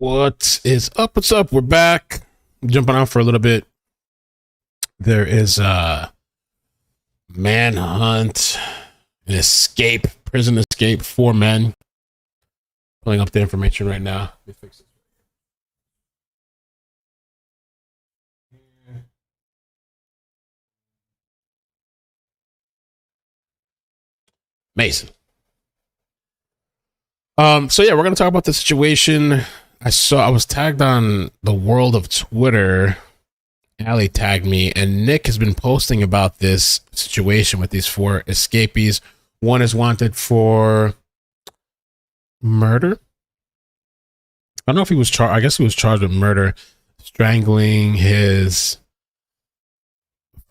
What is up? What's up? We're back. Jumping on for a little bit. There is a manhunt, an escape, prison escape, 4 men. Pulling up the information right now. Let me fix it. Mason. So yeah, we're gonna talk about the situation. I was tagged on the world of Twitter. Allie tagged me, and Nick has been posting about this situation with these 4 escapees. One is wanted for murder. I don't know if he was charged. I guess he was charged with murder, strangling his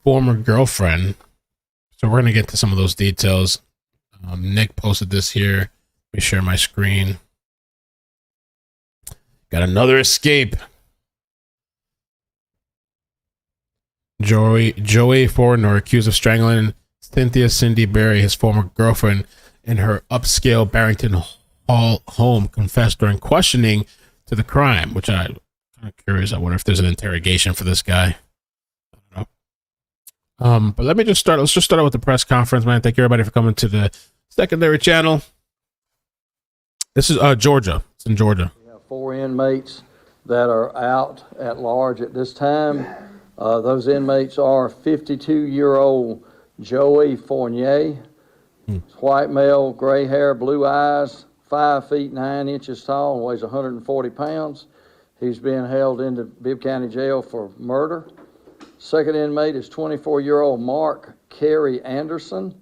former girlfriend. So we're gonna get to some of those details. Nick posted this here. Let me share my screen. Got another escape. Joey Fournier accused of strangling Cynthia Cindy Berry, his former girlfriend, in her upscale Barrington Hall home, confessed during questioning to the crime, which I'm kind of curious. I wonder if there's an interrogation for this guy. I don't know. But let me just start. Let's just start out with the press conference, man. Thank you, everybody, for coming to the secondary channel. This is Georgia. It's in Georgia. We have 4 inmates that are out at large at this time. Those inmates are 52-year-old Joey Fournier, white male, gray hair, blue eyes, 5 feet 9 inches tall, and weighs 140 pounds. He's being held into Bibb County Jail for murder. Second inmate is 24-year-old Marc Kerry Anderson,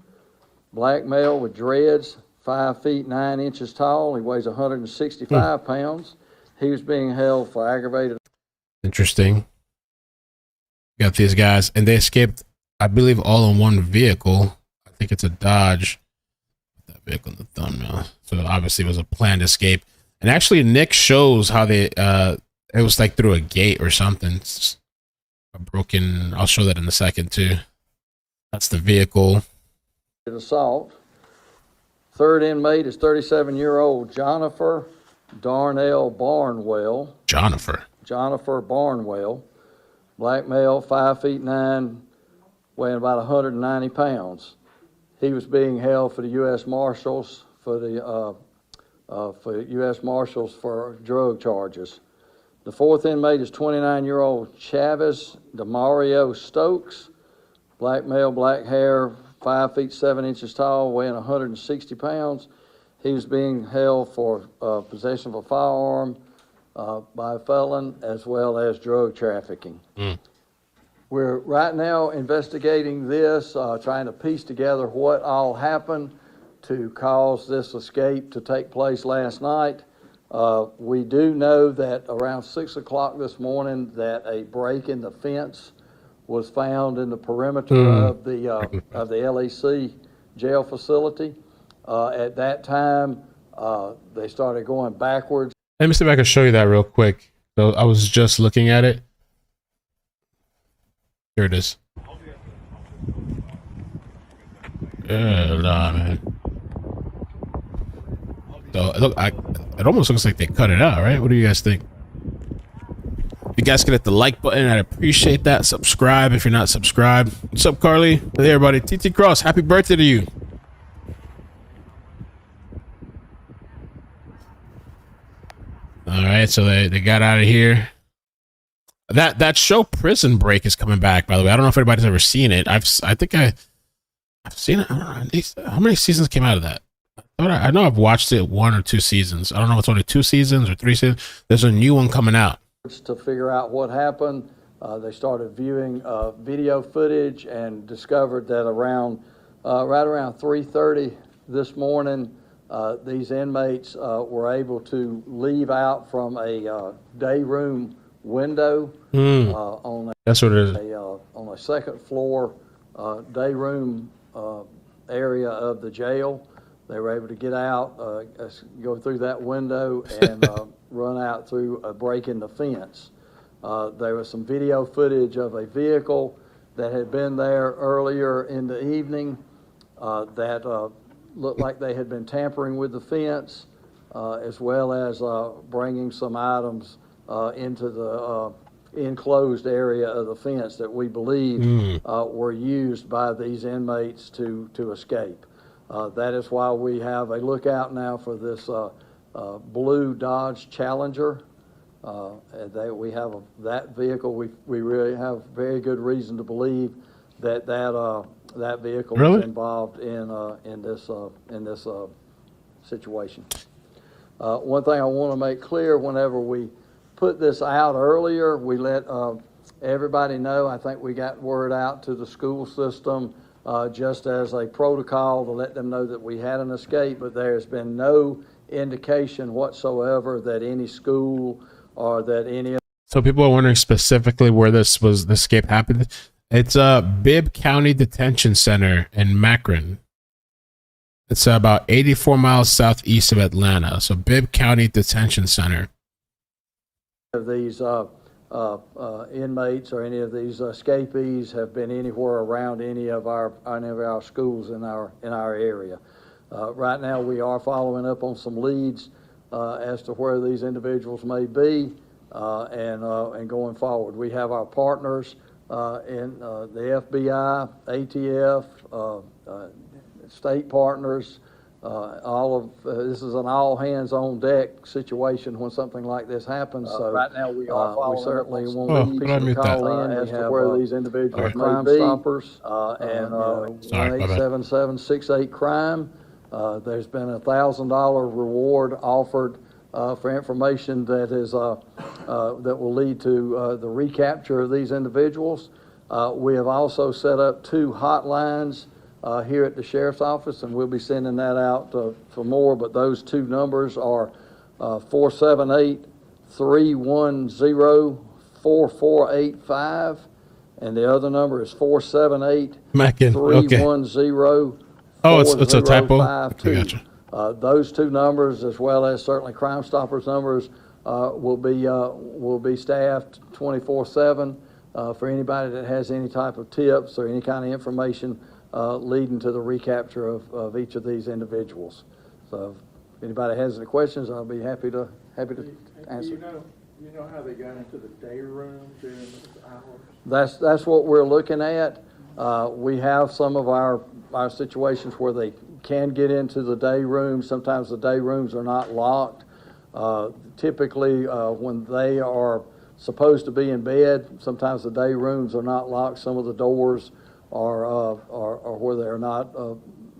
black male with dreads, 5 feet 9 inches tall. He weighs 165 pounds. He was being held for aggravated. Interesting. Got these guys, and they escaped, I believe, all in one vehicle. I think it's a Dodge. That vehicle in the thumbnail. So obviously it was a planned escape. And actually, Nick shows how they, it was like through a gate or something. It's a broken, I'll show that in a second too. That's the vehicle. Assault. Third inmate is 37-year-old Jennifer Darnell Barnwell. Jennifer Barnwell. Black male, 5 feet 9, weighing about 190 pounds. He was being held for the U.S. Marshals for drug charges. The fourth inmate is 29-year-old Chavis Demaryo Stokes, black male, black hair, 5 feet 7 inches tall, weighing 160 pounds. He was being held for possession of a firearm by a felon, as well as drug trafficking. We're right now investigating this, trying to piece together what all happened to cause this escape to take place last night. We do know that around 6 o'clock this morning that a break in the fence was found in the perimeter of the LEC jail facility. At that time, they started going backwards. Let me see if I can show you that real quick. So I was just looking at it. Here it is. Man. So it almost looks like they cut it out, right? What do you guys think? If you guys can hit the like button, I'd appreciate that. Subscribe if you're not subscribed. What's up, Carly? Hey, everybody. TT Cross, happy birthday to you. All right, so they got out of here. That show Prison Break is coming back, by the way. I don't know if anybody's ever seen it. I've seen it. I don't know, how many seasons came out of that? I know I've watched it 1 or 2 seasons. I don't know if it's only 2 seasons or 3 seasons. There's a new one coming out. To figure out what happened, they started viewing video footage and discovered that right around 3:30 this morning, these inmates were able to leave out from a day room window on that's what it is. On a second floor day room area of the jail. They were able to get out, go through that window, and run out through a break in the fence. There was some video footage of a vehicle that had been there earlier in the evening that looked like they had been tampering with the fence. as well as bringing some items into the enclosed area of the fence that we believe were used by these inmates to escape. That is why we have a lookout now for this blue Dodge Challenger. We have that vehicle. We really have very good reason to believe that vehicle really? is involved in this situation. One thing I want to make clear: whenever we put this out earlier, we let everybody know. I think we got word out to the school system just as a protocol to let them know that we had an escape, but there's been no indication whatsoever that any school or that any. So people are wondering specifically where the escape happened. It's Bibb County Detention Center in Macron. It's about 84 miles southeast of Atlanta. So Bibb County Detention Center. Of these inmates or any of these escapees have been anywhere around any of our schools in our area. Right now, we are following up on some leads as to where these individuals may be, and going forward, we have our partners in the FBI, ATF, state partners. This is an all hands on deck situation when something like this happens. So right now we are we certainly want people to call in as to where these individuals Crime may be. Stoppers and 1-877-68-CRIME. There's been a $1,000 reward offered for information that is that will lead to the recapture of these individuals. We have also set up 2 hotlines here at the Sheriff's Office, and we'll be sending that out for more, but those 2 numbers are 478-310-4485, and the other number is 478-310-4052. Oh, it's a typo. Okay, gotcha. Those 2 numbers, as well as certainly Crime Stoppers numbers, will be staffed 24/7 for anybody that has any type of tips or any kind of information leading to the recapture of each of these individuals. So if anybody has any questions, I'll be happy to answer. You know how they got into the day room during those hours? That's what we're looking at. We have some of our situations where they can get into the day room. Sometimes the day rooms are not locked. Typically, when they are supposed to be in bed, sometimes the day rooms are not locked. Some of the doors are where they're not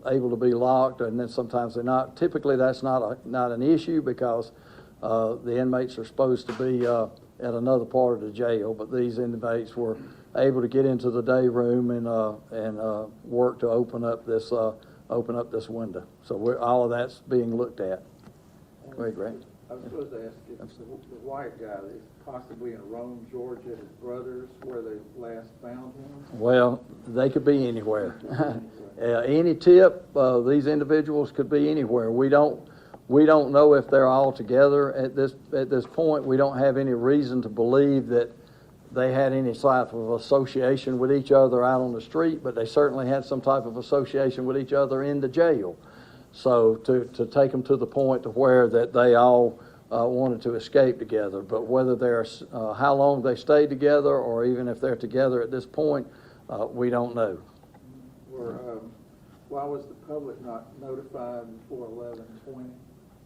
able to be locked, and then sometimes they're not. Typically, that's not an issue because the inmates are supposed to be at another part of the jail. But these inmates were able to get into the day room and work to open up this window. So all of that's being looked at. Go ahead, Greg. I was supposed to ask if the white guy is possibly in Rome, Georgia, his brothers, where they last found him. Well, they could be anywhere. Any tip, these individuals could be anywhere. We don't know if they're all together at this point. We don't have any reason to believe that they had any type of association with each other out on the street, but they certainly had some type of association with each other in the jail. So to take them to the point to where that they all wanted to escape together, but whether they're how long they stayed together or even if they're together at this point, we don't know. Why was the public not notified before 11/20?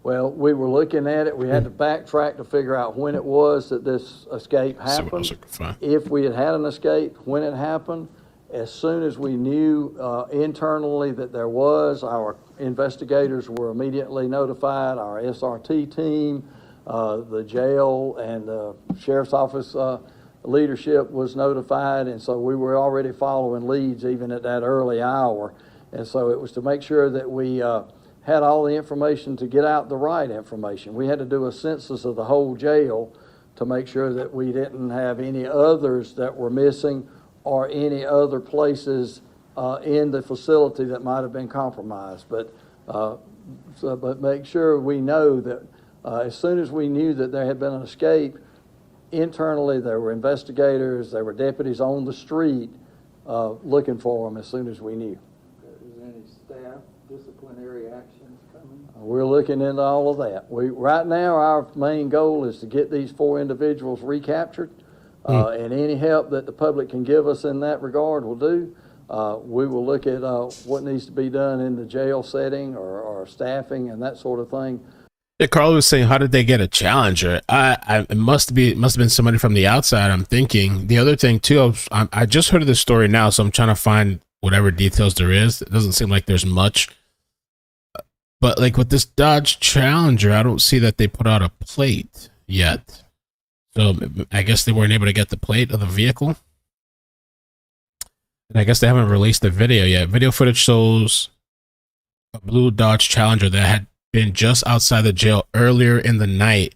Well, we were looking at it. We had to backtrack to figure out when it was that this escape happened. If we had had an escape, when it happened. As soon as we knew internally that there was, our investigators were immediately notified, our SRT team, the jail and the Sheriff's Office leadership was notified, and so we were already following leads even at that early hour. And so it was to make sure that we had all the information to get out the right information. We had to do a census of the whole jail to make sure that we didn't have any others that were missing or any other places in the facility that might have been compromised. But make sure we know that as soon as we knew that there had been an escape, internally there were investigators, there were deputies on the street looking for them as soon as we knew. Is there any staff disciplinary actions coming? We're looking into all of that. Right now, our main goal is to get these 4 individuals recaptured. And any help that the public can give us in that regard will do. We will look at what needs to be done in the jail setting or staffing and that sort of thing. Yeah, Carl was saying, how did they get a challenger? It must have been somebody from the outside. I'm thinking the other thing too. I just heard of this story now, so I'm trying to find whatever details there is. It doesn't seem like there's much, but like with this Dodge Challenger, I don't see that they put out a plate yet. So I guess they weren't able to get the plate of the vehicle. And I guess they haven't released the video yet. Video footage shows a blue Dodge Challenger that had been just outside the jail earlier in the night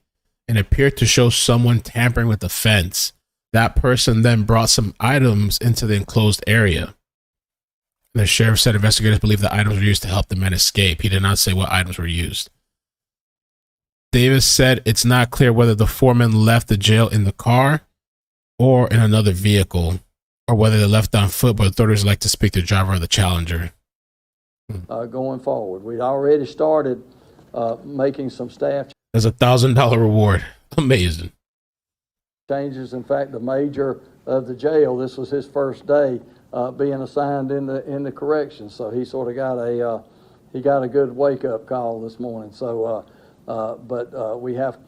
and appeared to show someone tampering with the fence. That person then brought some items into the enclosed area. The sheriff said investigators believe the items were used to help the men escape. He did not say what items were used. Davis said it's not clear whether the 4 men left the jail in the car or in another vehicle, or whether they left on foot, but authorities like to speak to the driver of the Challenger. Going forward, we already started making some staff. There's $1,000 reward. Amazing. Changes. In fact, the major of the jail, this was his first day being assigned in the corrections, so he sort of got a good wake up call this morning. So, but we have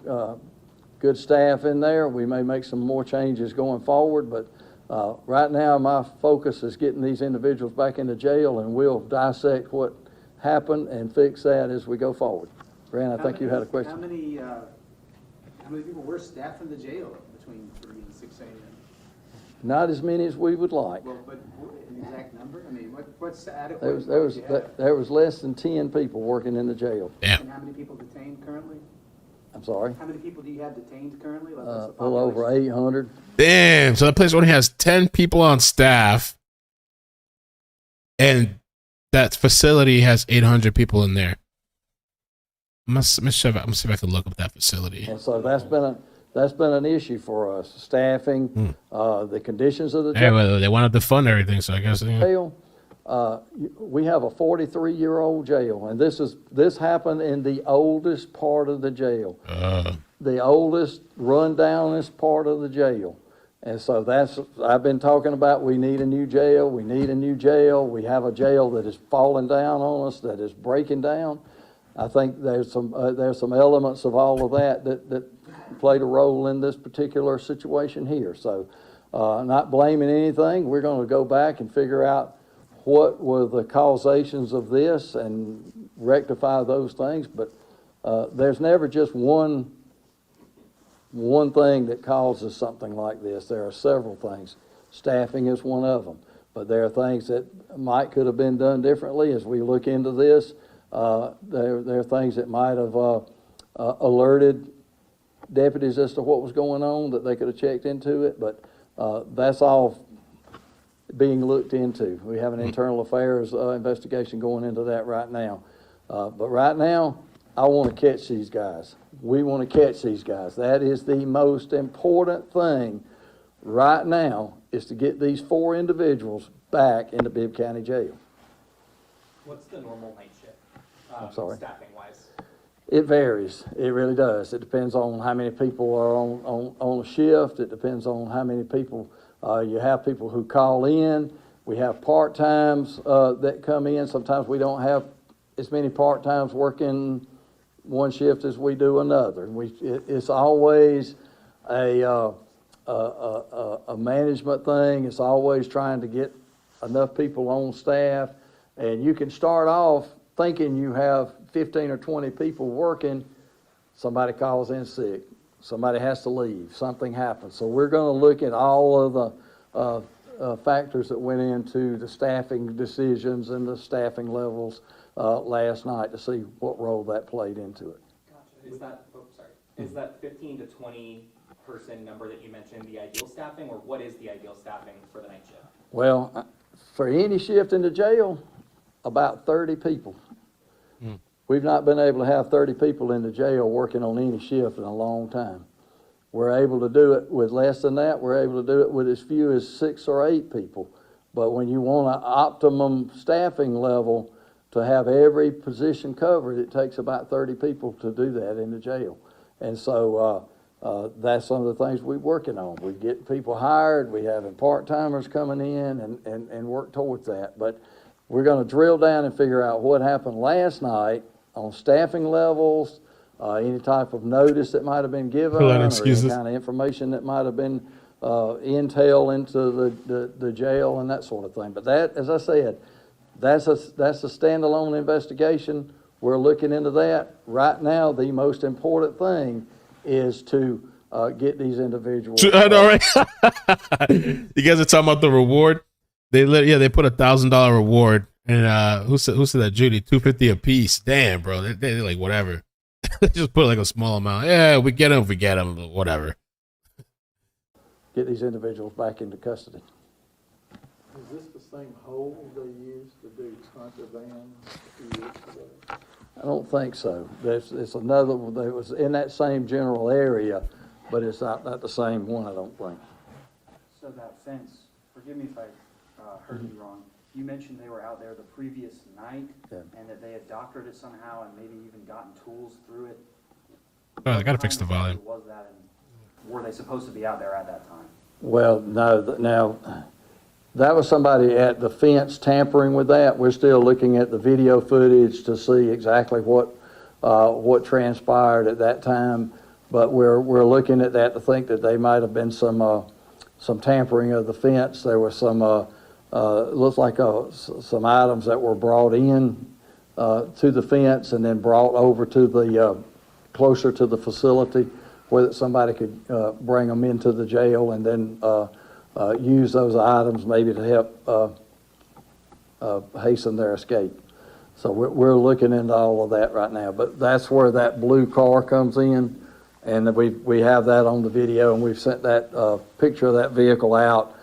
good staff in there. We may make some more changes going forward, but right now my focus is getting these individuals back into jail, and we'll dissect what happened and fix that as we go forward. Grant, I think you had a question. How many people were staffed in the jail between 3 and 6 a.m.? Not as many as we would like. Well, but an exact number? I mean, what's adequate? There was less than 10 people working in the jail. Yeah. And how many people detained currently? I'm sorry? How many people do you have detained currently? Like, A little over 800. Damn. So that place only has 10 people on staff, and that facility has 800 people in there. I'm see if I can look up that facility. And so that's been an issue for us. Staffing, the conditions of the jail. Hey, well, they wanted to fund everything, so I guess. Jail. We have a 43-year-old jail, and this happened in the oldest part of the jail, the oldest, rundownest part of the jail. And so I've been talking about, we need a new jail. We need a new jail. We have a jail that is falling down on us, that is breaking down. I think there's some elements of all of that played a role in this particular situation here. So, not blaming anything. We're going to go back and figure out what were the causations of this and rectify those things. But there's never just one thing that causes something like this. There are several things. Staffing is one of them. But there are things that might could have been done differently as we look into this. There are things that might have alerted deputies as to what was going on, that they could have checked into it, but that's all being looked into. We have an internal affairs investigation going into that right now. But right now, I want to catch these guys. We want to catch these guys. That is the most important thing right now, is to get these 4 individuals back into Bibb County Jail. What's the normal night shift? I'm sorry? Staffing-wise? It varies. It really does. It depends on how many people are on a shift. It depends on how many people, you have people who call in. We have part-times that come in. Sometimes we don't have as many part-times working one shift as we do another. It's always a management thing. It's always trying to get enough people on staff. And you can start off thinking you have 15 or 20 people working. Somebody calls in sick. Somebody has to leave. Something happens. So we're going to look at all of the factors that went into the staffing decisions and the staffing levels last night to see what role that played into it. Gotcha. Is that 15 to 20 person number that you mentioned the ideal staffing, or what is the ideal staffing for the night shift? Well, for any shift in the jail, about 30 people. We've not been able to have 30 people in the jail working on any shift in a long time. We're able to do it with less than that. We're able to do it with as few as 6 or 8 people. But when you want an optimum staffing level, to have every position covered, it takes about 30 people to do that in the jail. And so that's some of the things we're working on. We get people hired, we having part-timers coming in and work towards that. But we're going to drill down and figure out what happened last night on staffing levels, any type of notice that might have been given, or any kind of information that might have been intel into the jail and that sort of thing. But that, as I said, that's a standalone investigation. We're looking into that. Right now, the most important thing is to get these individuals. I know, right? You guys are talking about the reward. They put $1,000 reward, and who said that, Judy? $250 a piece. Damn, bro. They're like, whatever. They just put like a small amount. Yeah, we get them if we get them, whatever. Get these individuals back into custody. Is this the same hole they used to do contraband a few years ago? I don't think so. It's another one that was in that same general area, but it's not the same one, I don't think. So that fence, forgive me if I heard you wrong, you mentioned they were out there the previous night, Yeah. and that they had doctored it somehow and maybe even gotten tools through it. Oh, they got to fix the volume. Was that, and were they supposed to be out there at that time? Well, no, now, that was somebody at the fence tampering with that. We're still looking at the video footage to see exactly what transpired at that time. But we're looking at that to think that they might have been some tampering of the fence. There was some, looks like some items that were brought in to the fence and then brought over to the, closer to the facility where somebody could bring them into the jail and then use those items maybe to help hasten their escape. So we're looking into all of that right now. But that's where that blue car comes in, and we have that on the video, and we've sent that picture of that vehicle out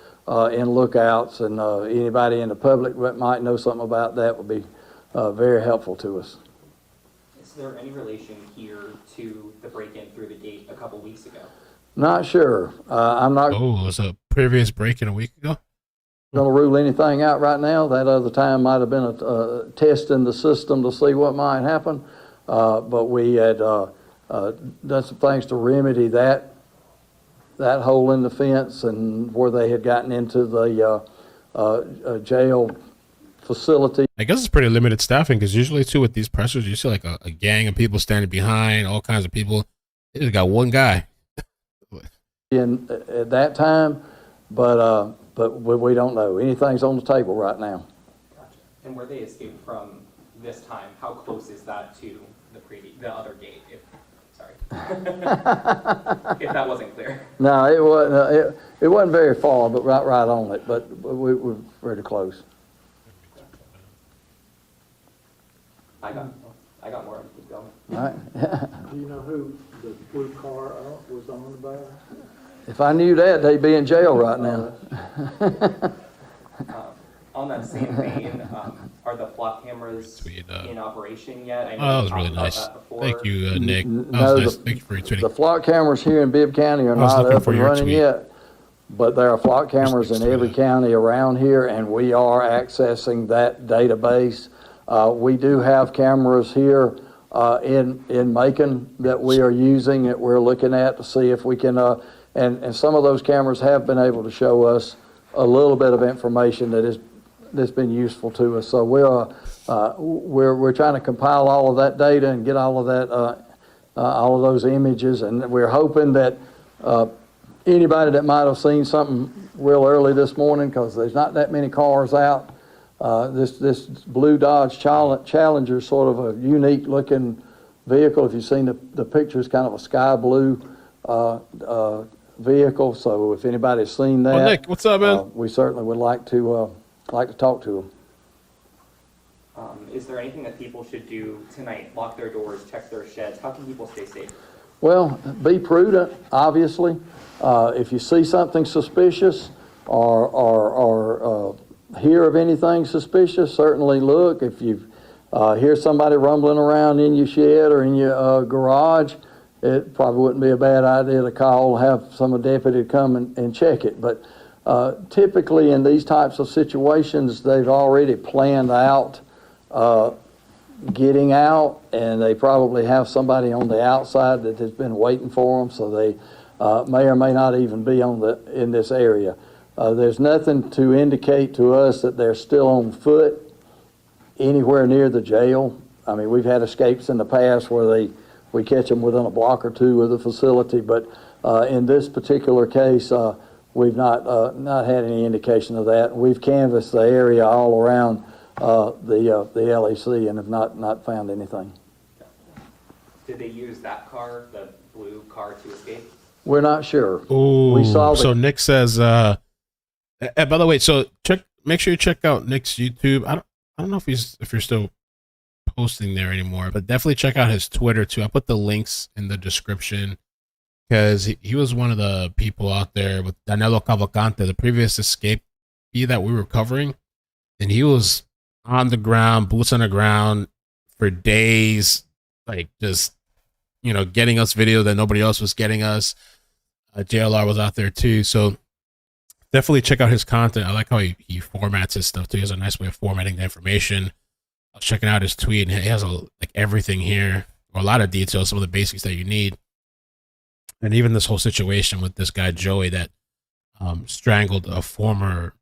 in lookouts, and anybody in the public that might know something about that would be very helpful to us. Is there any relation here to the break-in through the gate a couple weeks ago? Not sure. I'm not Oh, it was a previous break-in a week ago? going to rule anything out right now. That other time might have been a test in the system to see what might happen. But we had done some things to remedy that hole in the fence and where they had gotten into the jail facility. I guess it's pretty limited staffing because usually, too, with these pressures, you see like a gang of people standing behind, all kinds of people. They just got one guy. At that time, but we don't know. Anything's on the table right now. Gotcha. And where they escaped from this time, how close is that to the other gate? Sorry, if that wasn't clear. No, it wasn't. It wasn't very far, but right on it. But we're pretty close. I got more. Keep going. All right. Do you know who the blue car was owned by? If I knew that, they'd be in jail right now. On that same vein, are the flock cameras Tweet, in operation yet? I know Oh, that we was really talked about nice. that before. Thank you, Nick. That No, was nice. Thank you for retweeting. The flock cameras here in Bibb County are was not looking up for and your running tweet. yet, but there are flock cameras in every county around here, and we are accessing that database. We do have cameras here in Macon that we are using, that we're looking at to see if we can, and some of those cameras have been able to show us a little bit of information that's been useful to us. So we're trying to compile all of that data and get all of that, all of those images, and we're hoping that anybody that might have seen something real early this morning, because there's not that many cars out. This blue Dodge Challenger is sort of a unique looking vehicle. If you've seen the picture, it's kind of a sky blue vehicle. So if anybody's seen that, Nick, what's up, man? we certainly would like to talk to them. Is there anything that people should do tonight? Lock their doors, check their sheds. How can people stay safe? Well, be prudent, obviously. If you see something suspicious or hear of anything suspicious, certainly look. If you hear somebody rumbling around in your shed or in your garage, it probably wouldn't be a bad idea to call, have some deputy come and check it. But typically in these types of situations, they've already planned out getting out, and they probably have somebody on the outside that has been waiting for them, so they may or may not even be in this area. There's nothing to indicate to us that they're still on foot anywhere near the jail. I mean, we've had escapes in the past where we catch them within a block or two of the facility, but in this particular case, we've not had any indication of that. We've canvassed the area all around the LEC and have not found anything. Did they use that car, the blue car, to escape? We're not sure. Ooh, we saw so Nick says, by the way, so make sure you check out Nick's YouTube. I don't know if you're still posting there anymore, but definitely check out his Twitter too. I put the links in the description because he was one of the people out there with Danilo Cavalcante, the previous escapee that we were covering, and he was on the ground, boots on the ground for days, like just, getting us video that nobody else was getting us. JLR was out there too. So definitely check out his content. I like how he formats his stuff too. He has a nice way of formatting the information. I was checking out his tweet, and he has like everything here, or a lot of details, some of the basics that you need. And even this whole situation with this guy, Joey, that strangled a former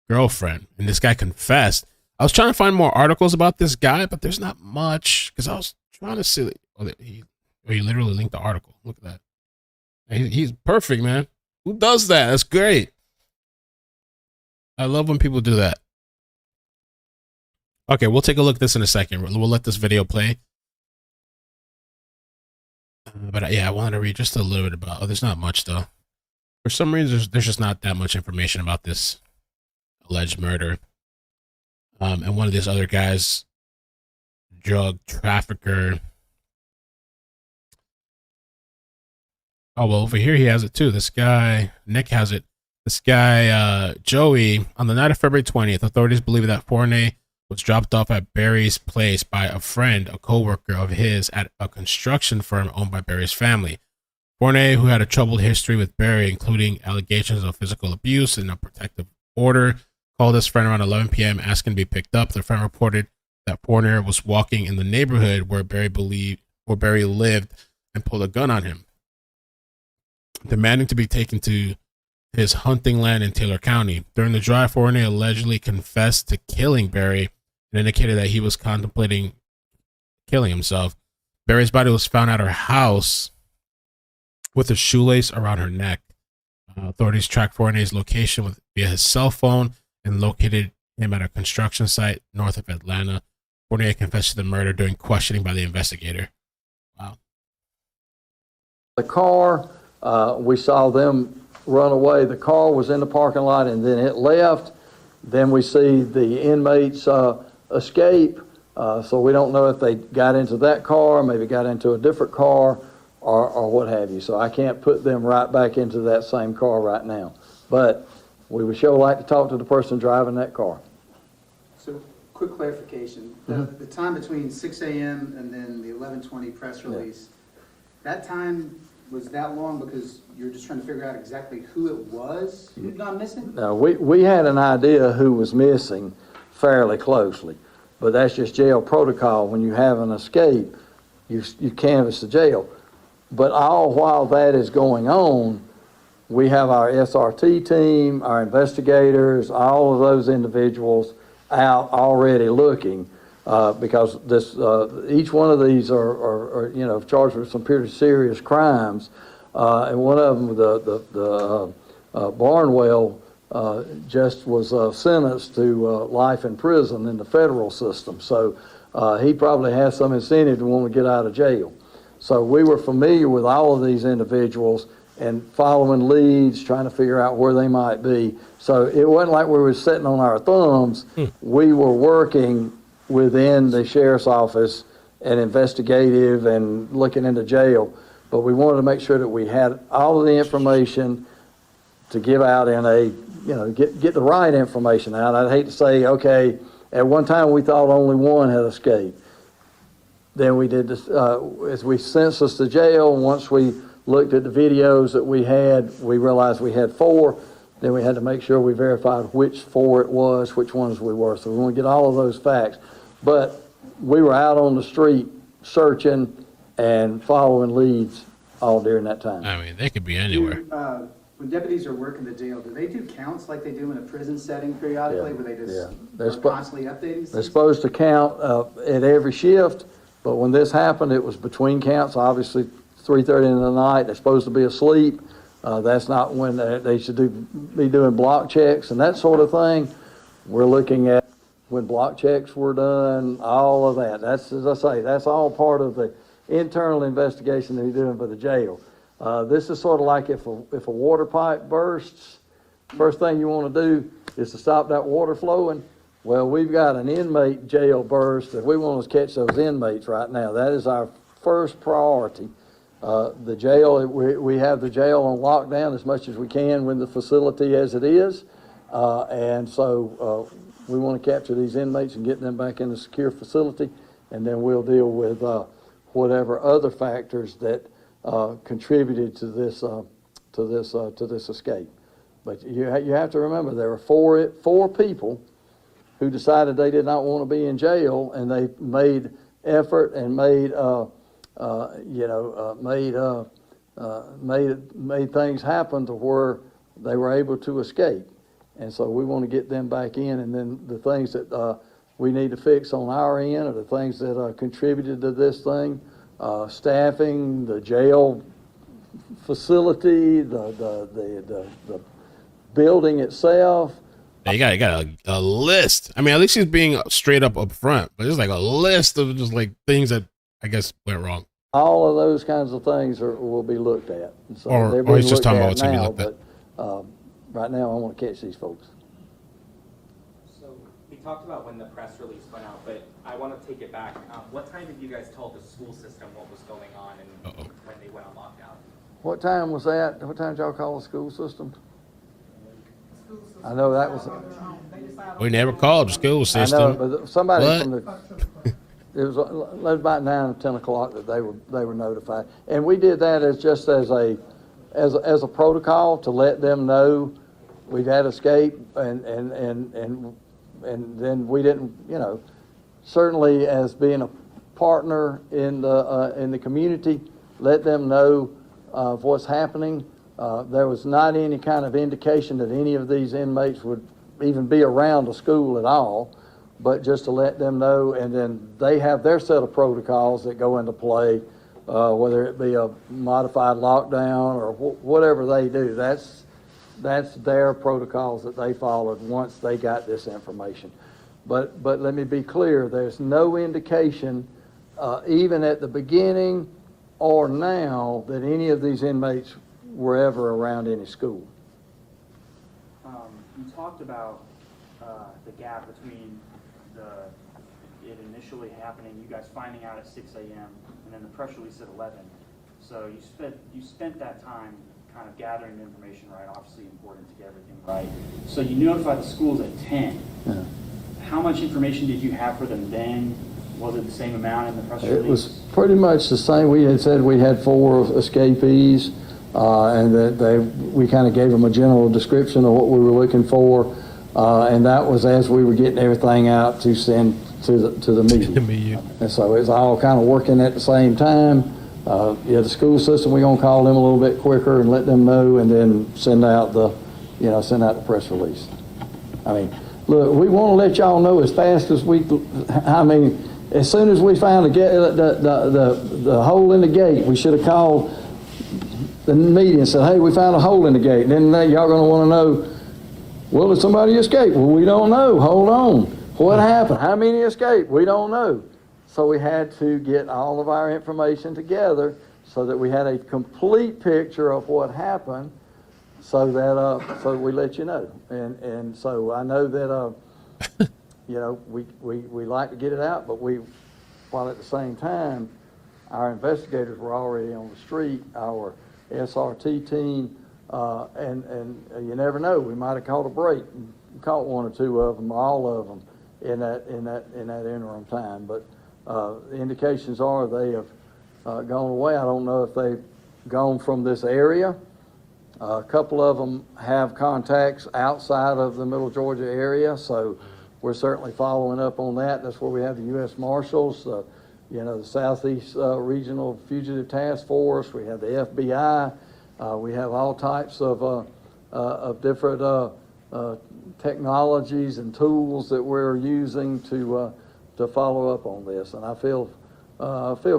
girlfriend. And this guy confessed. I was trying to find more articles about this guy, but there's not much because I was trying to see. He literally linked the article. Look at that. He's perfect, man. Who does that? That's great. I love when people do that. Okay, we'll take a look at this in a second. We'll let this video play. But yeah, I wanted to read just a little bit about. There's not much though. For some reason, there's just not that much information about this alleged murder. And one of these other guys, drug trafficker. Oh, well, over here he has it too. This guy, Nick has it. This guy, Joey, on the night of February 20th, authorities believe that Fournier was dropped off at Barry's place by a friend, a co-worker of his at a construction firm owned by Barry's family. Fournier, who had a troubled history with Barry, including allegations of physical abuse and a protective order, called his friend around 11 p.m. asking to be picked up. The friend reported that Fournier was walking in the neighborhood where Barry lived and pulled a gun on him, demanding to be taken to his hunting land in Taylor County. During the drive, Fournier allegedly confessed to killing Barry and indicated that he was contemplating killing himself. Barry's body was found at her house with a shoelace around her neck. Authorities tracked Fournier's location via his cell phone and located him at a construction site north of Atlanta. Fournier confessed to the murder during questioning by the investigator. Wow. The car, we saw them run away. The car was in the parking lot, and then it left. Then we see the inmates escape. So we don't know if they got into that car, maybe got into a different car, or what have you. So I can't put them right back into that same car right now. But we would sure like to talk to the person driving that car. So, quick clarification. The time between 6 a.m. and then the 11:20 press release, that time, was that long because you're just trying to figure out exactly who it was who'd gone missing? Now, we had an idea who was missing fairly closely, but that's just jail protocol. When you have an escape, you canvass the jail. But all while that is going on, we have our SRT team, our investigators, all of those individuals out already looking, because each one of these are charged with some pretty serious crimes, and one of them, the Barnwell, just was sentenced to life in prison in the federal system. So he probably has some incentive to want to get out of jail. So we were familiar with all of these individuals and following leads, trying to figure out where they might be. So it wasn't like we were sitting on our thumbs. We were working within the sheriff's office and investigative and looking into jail. But we wanted to make sure that we had all of the information to give out in get the right information out. I'd hate to say, okay, at one time we thought only one had escaped. Then we did this, as we censused the jail, once we looked at the videos that we had, we realized we had 4. Then we had to make sure we verified which 4 it was, which ones we were. So we want to get all of those facts. But we were out on the street searching and following leads all during that time. I mean, they could be anywhere. When deputies are working the jail, do they do counts like they do in a prison setting periodically, Yeah, where they yeah. just They're are constantly updating? They're supposed to count at every shift, but when this happened, it was between counts, obviously 3:30 in the night, they're supposed to be asleep. That's not when they should be doing block checks and that sort of thing. We're looking at when block checks were done, all of that. That's, as I say, that's all part of the internal investigation that you're doing for the jail. This is sort of like if a water pipe bursts, first thing you want to do is to stop that water flowing. Well, we've got an inmate jail burst that we want to catch those inmates right now. That is our first priority. The jail, we have the jail on lockdown as much as we can with the facility as it is. And so we want to capture these inmates and get them back in a secure facility. And then we'll deal with whatever other factors that contributed to this escape. But you have to remember there were four people who decided they did not want to be in jail, and they made effort and made things happen to where they were able to escape. And so we want to get them back in, and then the things that we need to fix on our end are the things that contributed to this thing. Staffing, the jail facility, the building itself. Yeah, you got a list. I mean, at least he's being straight up front, but it's like a list of just like things that I guess went wrong. All of those kinds of things will be looked at. And so Or they're being he's just looked talking about at what's gonna be now, looked at. but right now I want to catch these folks. So we talked about when the press release went out, but I want to take it back. What time did you guys tell the school system what was going on and when they went on lockdown? What time was that? What time did y'all call the school system? I know that was. We never called the school system. I know, but somebody What? from the. It was about 9 or 10 o'clock that they were notified, and we did that as a protocol to let them know we've had escape, and then we didn't, certainly as being a partner in the community, let them know of what's happening. There was not any kind of indication that any of these inmates would even be around the school at all, but just to let them know, and then they have their set of protocols that go into play, whether it be a modified lockdown or whatever they do. That's their protocols that they followed once they got this information. But let me be clear, there's no indication, even at the beginning or now, that any of these inmates were ever around any school. You talked about the gap between it initially happening, you guys finding out at 6 a.m. and then the press release at 11. So you spent that time kind of gathering the information, right? Obviously important to get everything right. So you notified the schools at 10. Yeah. How much information did you have for them then? Was it the same amount in the press release? It was pretty much the same. We had said we had 4 escapees, and that we kind of gave them a general description of what we were looking for, and that was as we were getting everything out to send to the media. And so it's all kind of working at the same time. The school system, we're gonna call them a little bit quicker and let them know, and then send out the press release. I mean, look, we want to let y'all know as fast as as soon as we found the hole in the gate, we should have called the media and said, hey, we found a hole in the gate. And then y'all going to want to know, well, did somebody escape? Well, we don't know. Hold on. What happened? How many escaped? We don't know. So we had to get all of our information together so that we had a complete picture of what happened, so that we let you know. And so I know that we like to get it out, but while at the same time our investigators were already on the street, our SRT team, and you never know, we might have caught a break and caught 1 or 2 of them, or all of them in that interim time. But the indications are they have gone away. I don't know if they've gone from this area. A couple of them have contacts outside of the Middle Georgia area, so we're certainly following up on that. That's where we have the U.S. Marshals, the Southeast Regional Fugitive Task Force. We have the FBI. We have all types of different technologies and tools that we're using to follow up on this. And I feel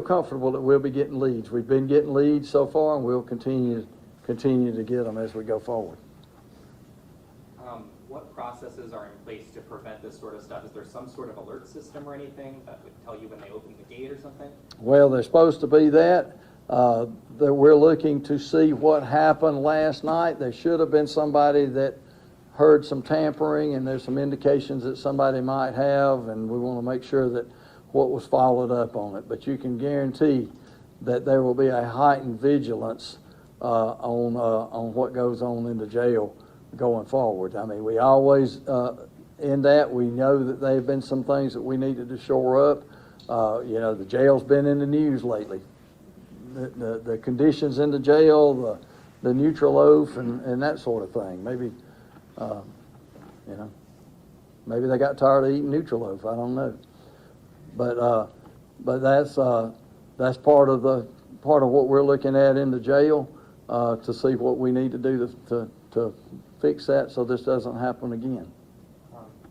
comfortable that we'll be getting leads. We've been getting leads so far, and we'll continue to get them as we go forward. What processes are in place to prevent this sort of stuff? Is there some sort of alert system or anything that would tell you when they open the gate or something? Well, there's supposed to be that. That we're looking to see what happened last night. There should have been somebody that heard some tampering, and there's some indications that somebody might have, and we want to make sure that what was followed up on it. But you can guarantee that there will be a heightened vigilance on what goes on in the jail going forward. I mean, we always, in that, we know that there have been some things that we needed to shore up. The jail's been in the news lately. The conditions in the jail, the neutral oath, and that sort of thing. Maybe, maybe they got tired of eating neutral oath. I don't know. But that's part of what we're looking at in the jail to see what we need to do to fix that so this doesn't happen again.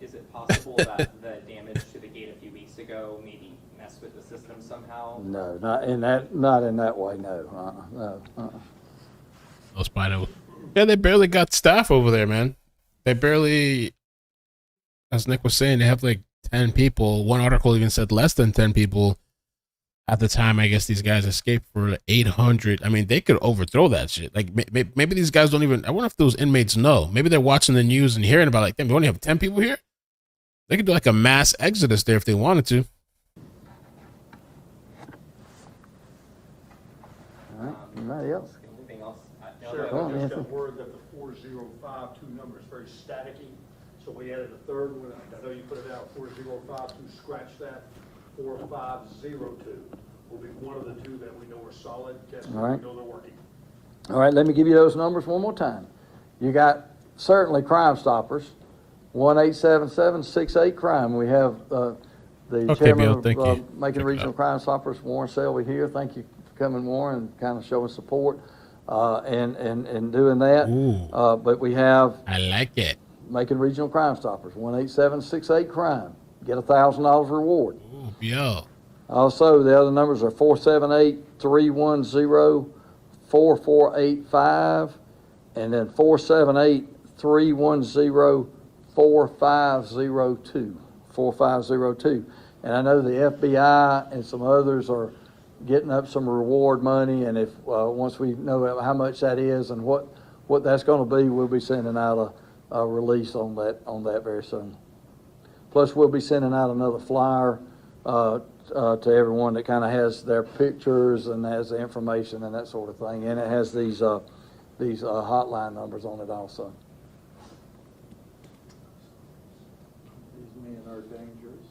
Is it possible that the damage to the gate a few weeks ago maybe messed with the system somehow? No, not in that way. No. No spider. Yeah, they barely got staff over there, man. They barely, as Nick was saying, they have like 10 people. One article even said less than 10 people. At the time, I guess these guys escaped for 800. I mean, they could overthrow that shit. Like, maybe these guys don't even, I wonder if those inmates know. Maybe they're watching the news and hearing about, like, damn, we only have 10 people here? They could do like a mass exodus there if they wanted to. All right, anybody else? Anything else? Sure, Go on, I just Anthony. got word that the 4052 number is very staticky, so we added a third one. I know you put it out, 4052, scratch that. 4502 will be one of the two that we know are solid. That's All right. we know they're working. All right, let me give you those numbers one more time. You got certainly Crime Stoppers, 1-877-68 crime. We have the Okay, chairman Bill, of thank you. Macon Check it Regional out. Crime Stoppers, Warren Selby here. Thank you for coming, Warren, and kind of showing support and doing that. Ooh. But we have I like it. Macon Regional Crime Stoppers, 1-877-68 crime. Get a $1,000 reward. Ooh, yo. Also, the other numbers are 478-310-4485 and then 478-310-4502. 4502. And I know the FBI and some others are getting up some reward money, and if once we know how much that is and what that's going to be, we'll be sending out a release on that very soon. Plus, we'll be sending out another flyer to everyone that kind of has their pictures and has the information and that sort of thing, and it has these hotline numbers on it also. These men are dangerous.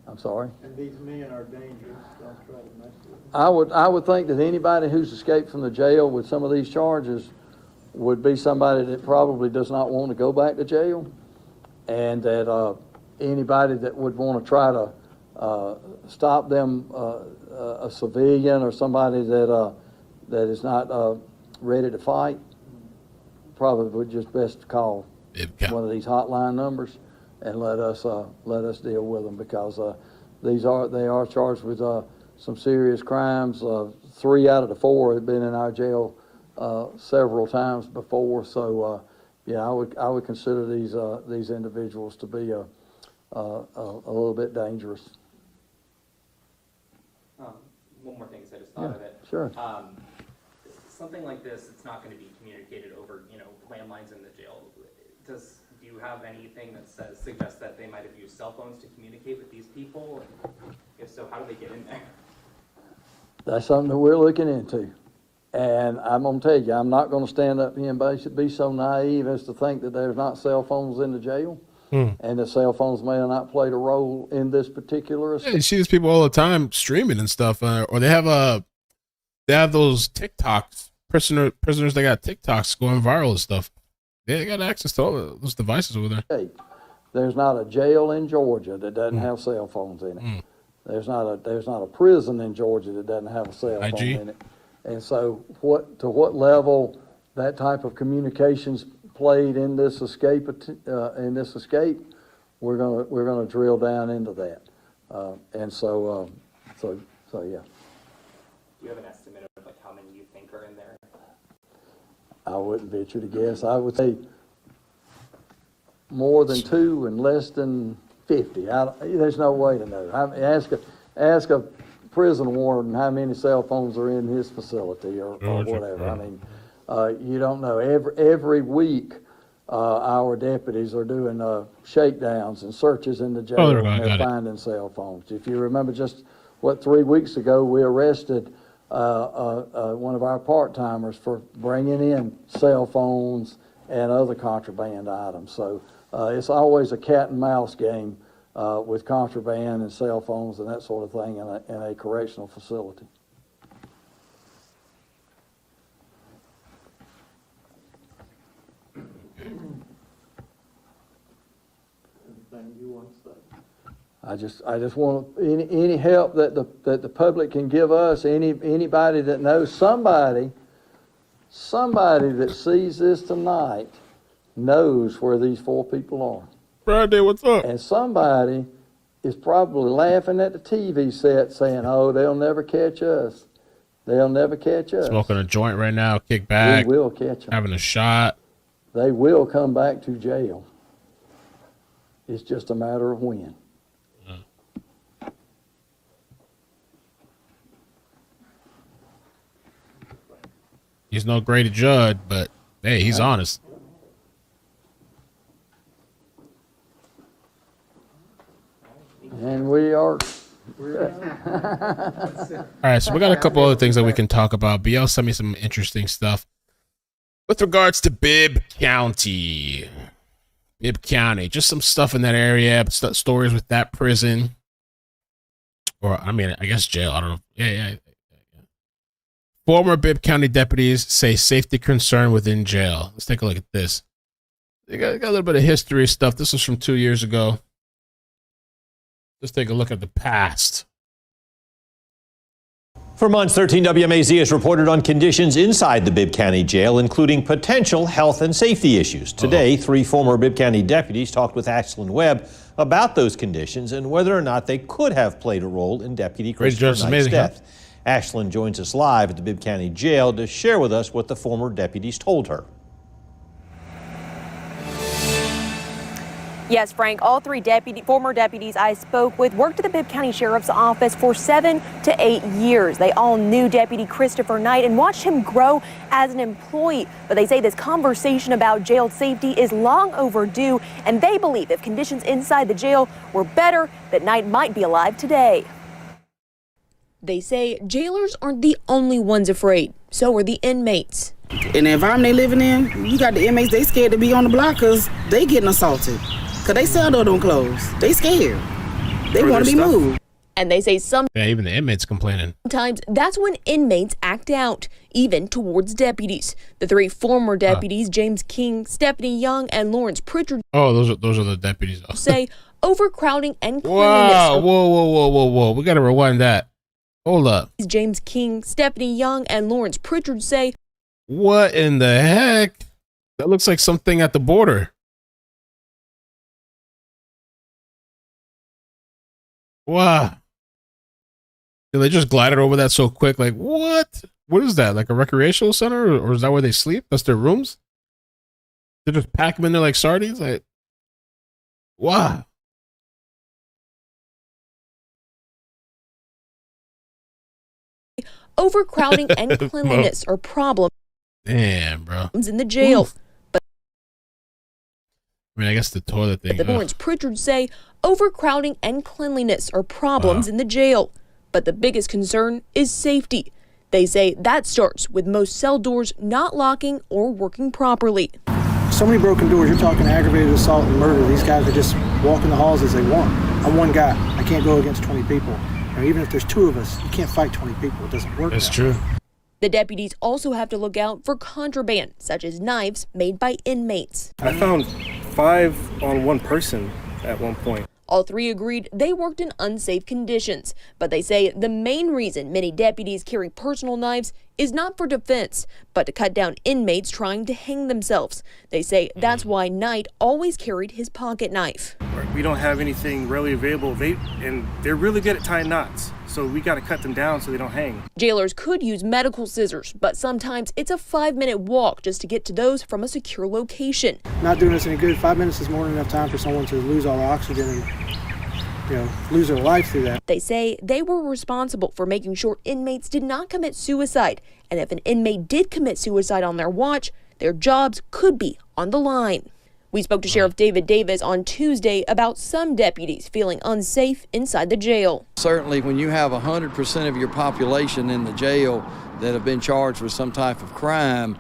I'm sorry. And these men are dangerous. Don't try to mess with them. I would think that anybody who's escaped from the jail with some of these charges would be somebody that probably does not want to go back to jail, and that anybody that would want to try to stop them, a civilian or somebody that is not ready to fight, probably would just best call Bibb County. one of these hotline numbers and let us deal with them, because they are charged with some serious crimes. 3 out of the 4 have been in our jail several times before. So yeah, I would consider these individuals to be a little bit dangerous. One more thing, so I just thought of it. Sure. Something like this, it's not going to be communicated over, landlines in the jail. Do you have anything that suggests that they might have used cell phones to communicate with these people? And if so, how do they get in there? That's something that we're looking into. And I'm going to tell you, I'm not going to stand up here and be so naive as to think that there's not cell phones in the jail. And the cell phones may have not played a role in this particular. Yeah, you see these people all the time streaming and stuff, or they have those TikToks, prisoners that got TikToks going viral and stuff. They got access to all those devices over there. there's not a jail in Georgia that doesn't have cell phones in it. There's not a prison in Georgia that doesn't have a cell phone in it. And so to what level that type of communications played in this escape, we're gonna drill down into that. So yeah. Do you have an estimate of like how many you think are in there? I wouldn't venture to guess. I would say more than 2 and less than 50. There's no way to know. Ask a prison warden how many cell phones are in his facility or whatever. I mean, you don't know. Every week, our deputies are doing shakedowns and searches in the jail, and they're finding cell phones. If you remember, just 3 weeks ago, we arrested one of our part-timers for bringing in cell phones and other contraband items. So it's always a cat and mouse game with contraband and cell phones and that sort of thing in a correctional facility. Anything you want to say? I just want any help that the public can give us. Anybody that knows somebody that sees this tonight knows where these 4 people are. Friday, what's up? And somebody is probably laughing at the TV set saying, "Oh, they'll never catch us. They'll never catch us." Smoking a joint right now, kick back. We will catch them. Having a shot. They will come back to jail. It's just a matter of when. He's no great judge, but hey, he's honest. And we are. All right, so we got a couple other things that we can talk about. BL sent me some interesting stuff with regards to Bibb County. Bibb County, just some stuff in that area, stories with that prison. Or, I mean, I guess jail. I don't know. Yeah. Former Bibb County deputies say safety concern within jail. Let's take a look at this. They got a little bit of history stuff. This was from 2 years ago. Let's take a look at the past. For months, 13 WMAZ has reported on conditions inside the Bibb County Jail, including potential health and safety issues. Today, 3 former Bibb County deputies talked with Ashlyn Webb about those conditions and whether or not they could have played a role in Deputy Christopher Knight's death. Ashlyn joins us live at the Bibb County Jail to share with us what the former deputies told her. Yes, Frank, all 3 former deputies I spoke with worked at the Bibb County Sheriff's Office for 7 to 8 years. They all knew Deputy Christopher Knight and watched him grow as an employee. But they say this conversation about jail safety is long overdue, and they believe if conditions inside the jail were better, that Knight might be alive today. They say jailers aren't the only ones afraid. So are the inmates. In the environment they living in, you got the inmates, they scared to be on the block because they getting assaulted. Because they cell door don't close. They scared. They want to be moved. And they say even the inmates complaining. Sometimes that's when inmates act out, even towards deputies. The 3 former deputies, James King, Stephanie Young, and Lawrence Pritchard. Oh, those are the deputies. Say overcrowding and cleanliness. Wow, whoa. We got to rewind that. Hold up. James King, Stephanie Young, and Lawrence Pritchard say, what in the heck? That looks like something at the border. Wow. Did they just glided over that so quick? Like, what? What is that? Like a recreational center? Or is that where they sleep? That's their rooms? They just pack them in there like sardines? Like, wow. Overcrowding and cleanliness are problems. Damn, bro. In the jail. Oof. But I mean, I guess the toilet thing. The Lawrence Pritchard say overcrowding and cleanliness are problems in the jail. But the biggest concern is safety. They say that starts with most cell doors not locking or working properly. So many broken doors. You're talking aggravated assault and murder. These guys are just walking the halls as they want. I'm one guy. I can't go against 20 people. Or even if there's 2 of us, you can't fight 20 people. It doesn't work. That's true. The deputies also have to look out for contraband, such as knives made by inmates. I found 5 on one person, at one point. All three agreed they worked in unsafe conditions, but they say the main reason many deputies carry personal knives is not for defense, but to cut down inmates trying to hang themselves. They say that's why Knight always carried his pocket knife. We don't have anything readily available, and they're really good at tying knots, so we got to cut them down so they don't hang. Jailers could use medical scissors, but sometimes it's a 5-minute walk just to get to those from a secure location. Not doing us any good. 5 minutes is more than enough time for someone to lose all the oxygen and, lose their life through that. They say they were responsible for making sure inmates did not commit suicide, and if an inmate did commit suicide on their watch, their jobs could be on the line. We spoke to Sheriff David Davis on Tuesday about some deputies feeling unsafe inside the jail. Certainly when you have 100% of your population in the jail that have been charged with some type of crime,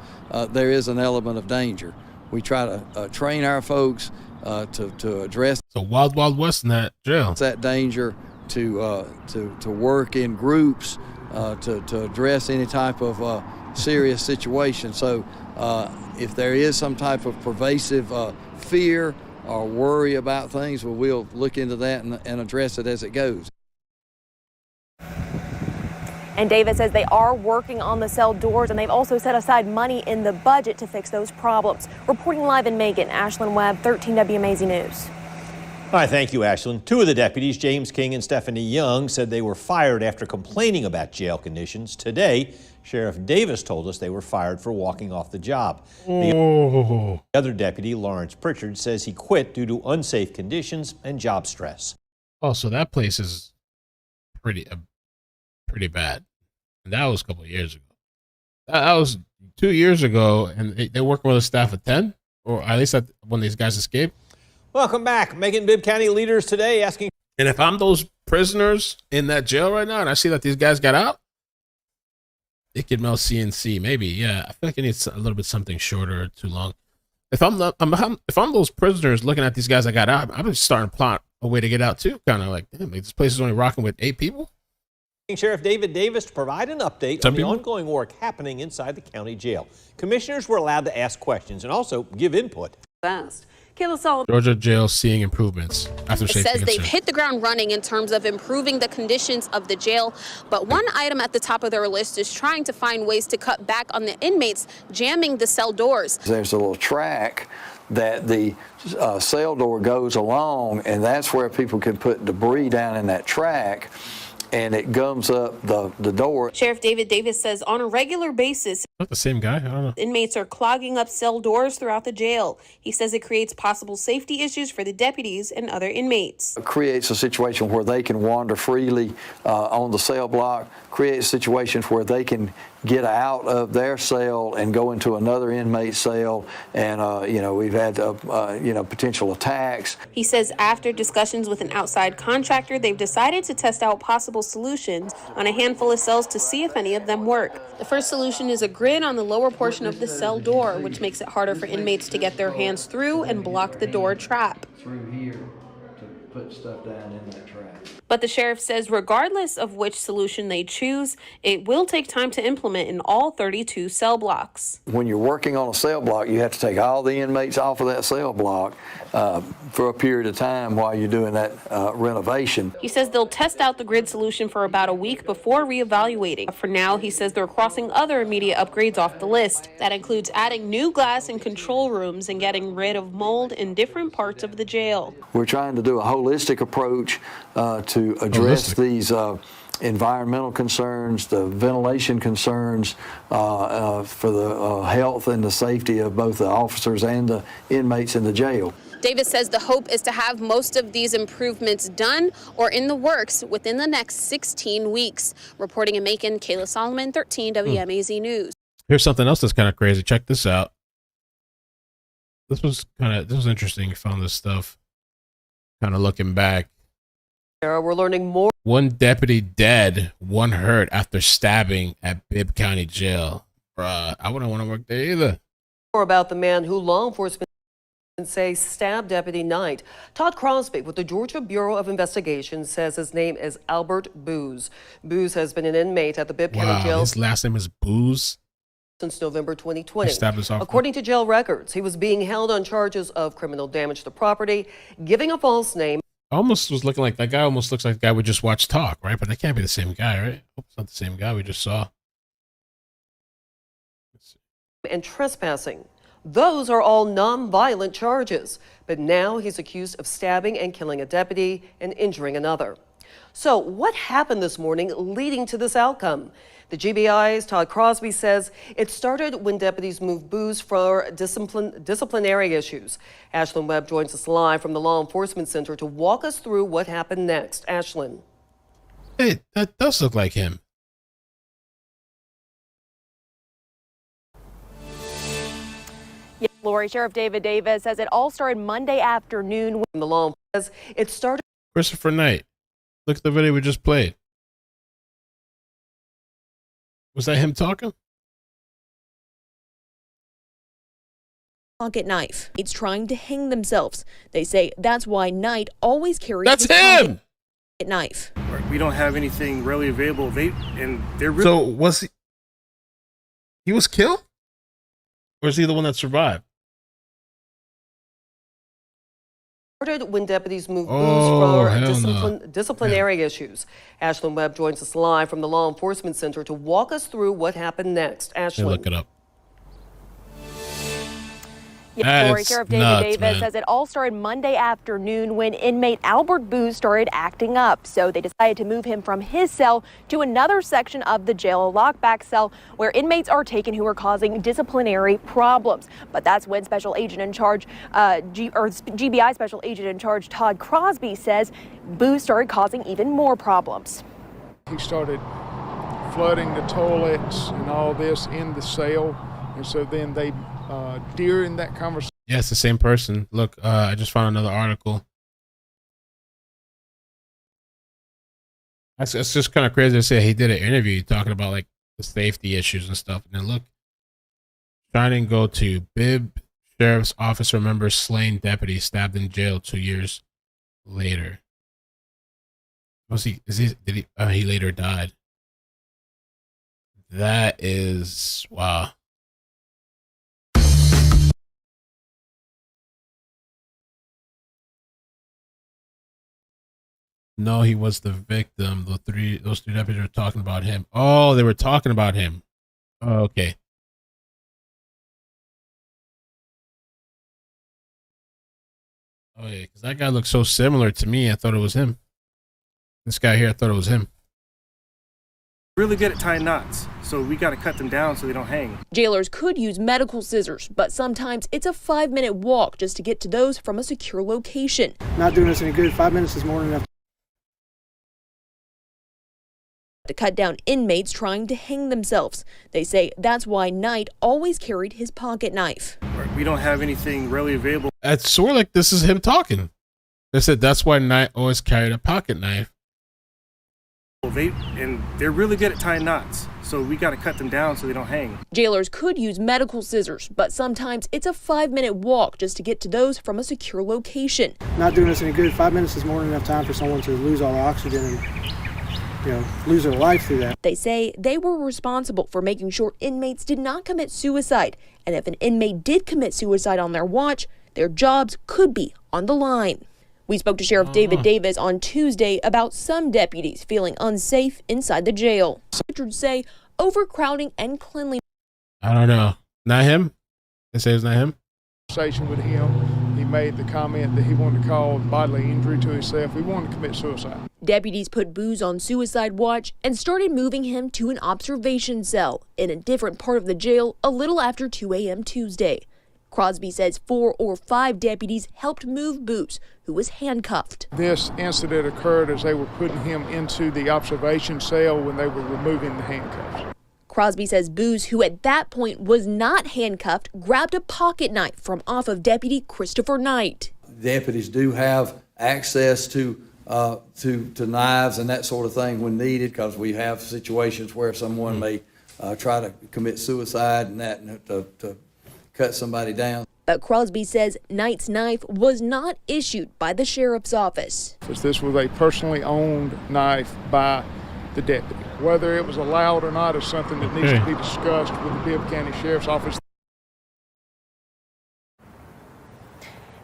there is an element of danger. We try to train our folks to address So wild west in that jail. that danger, to work in groups, to address any type of serious situation. So if there is some type of pervasive fear or worry about things, well, we'll look into that and address it as it goes. And Davis says they are working on the cell doors, and they've also set aside money in the budget to fix those problems. Reporting live in Macon, Ashlyn Webb, 13 WMAZ News. All right, thank you, Ashlyn. Two of the deputies, James King and Stephanie Young, said they were fired after complaining about jail conditions. Today, Sheriff Davis told us they were fired for walking off the job. The other deputy, Lawrence Pritchard, says he quit due to unsafe conditions and job stress. Oh, so that place is pretty bad. And that was a couple of years ago. That was 2 years ago, and they're working with a staff of 10, or at least when these guys escaped. Welcome back. Making Bibb County leaders today asking. And if I'm those prisoners in that jail right now and I see that these guys got out, iCkEdMeL CNC, maybe, yeah. I feel like it needs a little bit something shorter or too long. If I'm those prisoners looking at these guys that got out, I'm just starting to plot a way to get out too. Kind of like, damn, this place is only rocking with 8 people. Sheriff David Davis to provide an update on the ongoing work happening inside the county jail. Commissioners were allowed to ask questions and also give input. Fast. Kayla Solomon. Georgia jail seeing improvements after safety says they've concern. hit the ground running in terms of improving the conditions of the jail, but one item at the top of their list is trying to find ways to cut back on the inmates jamming the cell doors. There's a little track that the cell door goes along, and that's where people can put debris down in that track, and it gums up the door. Sheriff David Davis says on a regular basis, Not the same guy? I don't know. inmates are clogging up cell doors throughout the jail. He says it creates possible safety issues for the deputies and other inmates. It creates a situation where they can wander freely on the cell block, creates situations where they can get out of their cell and go into another inmate cell, and we've had potential attacks. He says after discussions with an outside contractor, they've decided to test out possible solutions on a handful of cells to see if any of them work. The first solution is a grid on the lower portion of the cell door, which makes it harder for inmates to get their hands through and block the door trap. Through here to put stuff down in that track. But the sheriff says regardless of which solution they choose, it will take time to implement in all 32 cell blocks. When you're working on a cell block, you have to take all the inmates off of that cell block for a period of time while you're doing that renovation. He says they'll test out the grid solution for about a week before reevaluating. For now, he says they're crossing other immediate upgrades off the list. That includes adding new glass in control rooms and getting rid of mold in different parts of the jail. We're trying to do a holistic approach to address these environmental concerns, the ventilation concerns for the health and the safety of both the officers and the inmates in the jail. Davis says the hope is to have most of these improvements done or in the works within the next 16 weeks. Reporting in Macon, Kayla Solomon, 13 WMAZ News. Here's something else that's kind of crazy. Check this out. This was interesting. You found this stuff. Kind of looking back. We're learning more. One deputy dead, one hurt after stabbing at Bibb County Jail. I wouldn't want to work there either. More about the man who law enforcement say stabbed Deputy Knight. Todd Crosby with the Georgia Bureau of Investigation says his name is Albert Booz. Booz has been an inmate at the Bibb County Jail. His last name is Booz. since November 2020. Stabbed his officer. According to jail records, he was being held on charges of criminal damage to property, giving a false name. Almost was looking like that guy. Almost looks like the guy we just watched talk, right? But that can't be the same guy, right? Hope it's not the same guy we just saw. And trespassing. Those are all non-violent charges, but now he's accused of stabbing and killing a deputy and injuring another. So what happened this morning leading to this outcome? The GBI's Todd Crosby says it started when deputies moved booze for disciplinary issues. Ashlyn Webb joins us live from the Law Enforcement Center to walk us through what happened next. Ashlyn. Hey, that does look like him. Yeah, Lori, Sheriff David Davis says it all started Monday afternoon. The law says it started. Christopher Knight. Look at the video we just played. Was that him talking? Pocket knife. It's trying to hang themselves. They say that's why Knight always carries. That's his him. Pocket knife. We don't have anything really available. They're really. So was he? He was killed, or is he the one that survived? Started when deputies moved booze for no. disciplinary issues. Ashlyn Webb joins us live from the Law Enforcement Center to walk us through what happened next. Ashlyn. Look it up. Yeah, Lori, Sheriff David Davis man. says it all started Monday afternoon when inmate Albert Booz started acting up. So they decided to move him from his cell to another section of the jail, a lockback cell, where inmates are taken who are causing disciplinary problems. But that's when Special Agent in Charge, GBI Special Agent in Charge Todd Crosby says Booz started causing even more problems. He started flooding the toilets and all this in the cell, and so then they during that conversation. Yeah, it's the same person. Look, I just found another article. It's just kind of crazy to say he did an interview talking about like the safety issues and stuff. And then look, trying to go to Bibb Sheriff's Office remembers slain deputy stabbed in jail 2 years later. He later died. That is wow. No, he was the victim. Those three deputies were talking about him. Oh, they were talking about him. Oh, okay. Oh, yeah, because that guy looked so similar to me. I thought it was him. This guy here, I thought it was him. Really good at tying knots, so we got to cut them down so they don't hang. Jailers could use medical scissors, but sometimes it's a 5-minute walk just to get to those from a secure location. Not doing us any good. 5 minutes is more than enough To cut down inmates trying to hang themselves. They say that's why Knight always carried his pocket knife. We don't have anything really available. It's sort of like this is him talking. They said that's why Knight always carried a pocket knife. They're really good at tying knots, so we got to cut them down so they don't hang. Jailers could use medical scissors, but sometimes it's a 5-minute walk just to get to those from a secure location. Not doing us any good. 5 minutes is more than enough time for someone to lose all the oxygen and lose their life through that. They say they were responsible for making sure inmates did not commit suicide. And if an inmate did commit suicide on their watch, their jobs could be on the line. We spoke to Sheriff David Davis on Tuesday about some deputies feeling unsafe inside the jail. Richards say overcrowding and cleanliness. I don't know. Not him? They say it's not him? Conversation with him, he made the comment that he wanted to cause bodily injury to himself. He wanted to commit suicide. Deputies put Booz on suicide watch and started moving him to an observation cell in a different part of the jail a little after 2 a.m. Tuesday. Crosby says 4 or 5 deputies helped move Booz, who was handcuffed. This incident occurred as they were putting him into the observation cell when they were removing the handcuffs. Crosby says Booz, who at that point was not handcuffed, grabbed a pocket knife from off of Deputy Christopher Knight. Deputies do have access to knives and that sort of thing when needed, because we have situations where someone may try to commit suicide and to cut somebody down. But Crosby says Knight's knife was not issued by the sheriff's office. This was a personally owned knife by the deputy. Whether it was allowed or not is something that needs to be discussed with the Bibb County Sheriff's Office.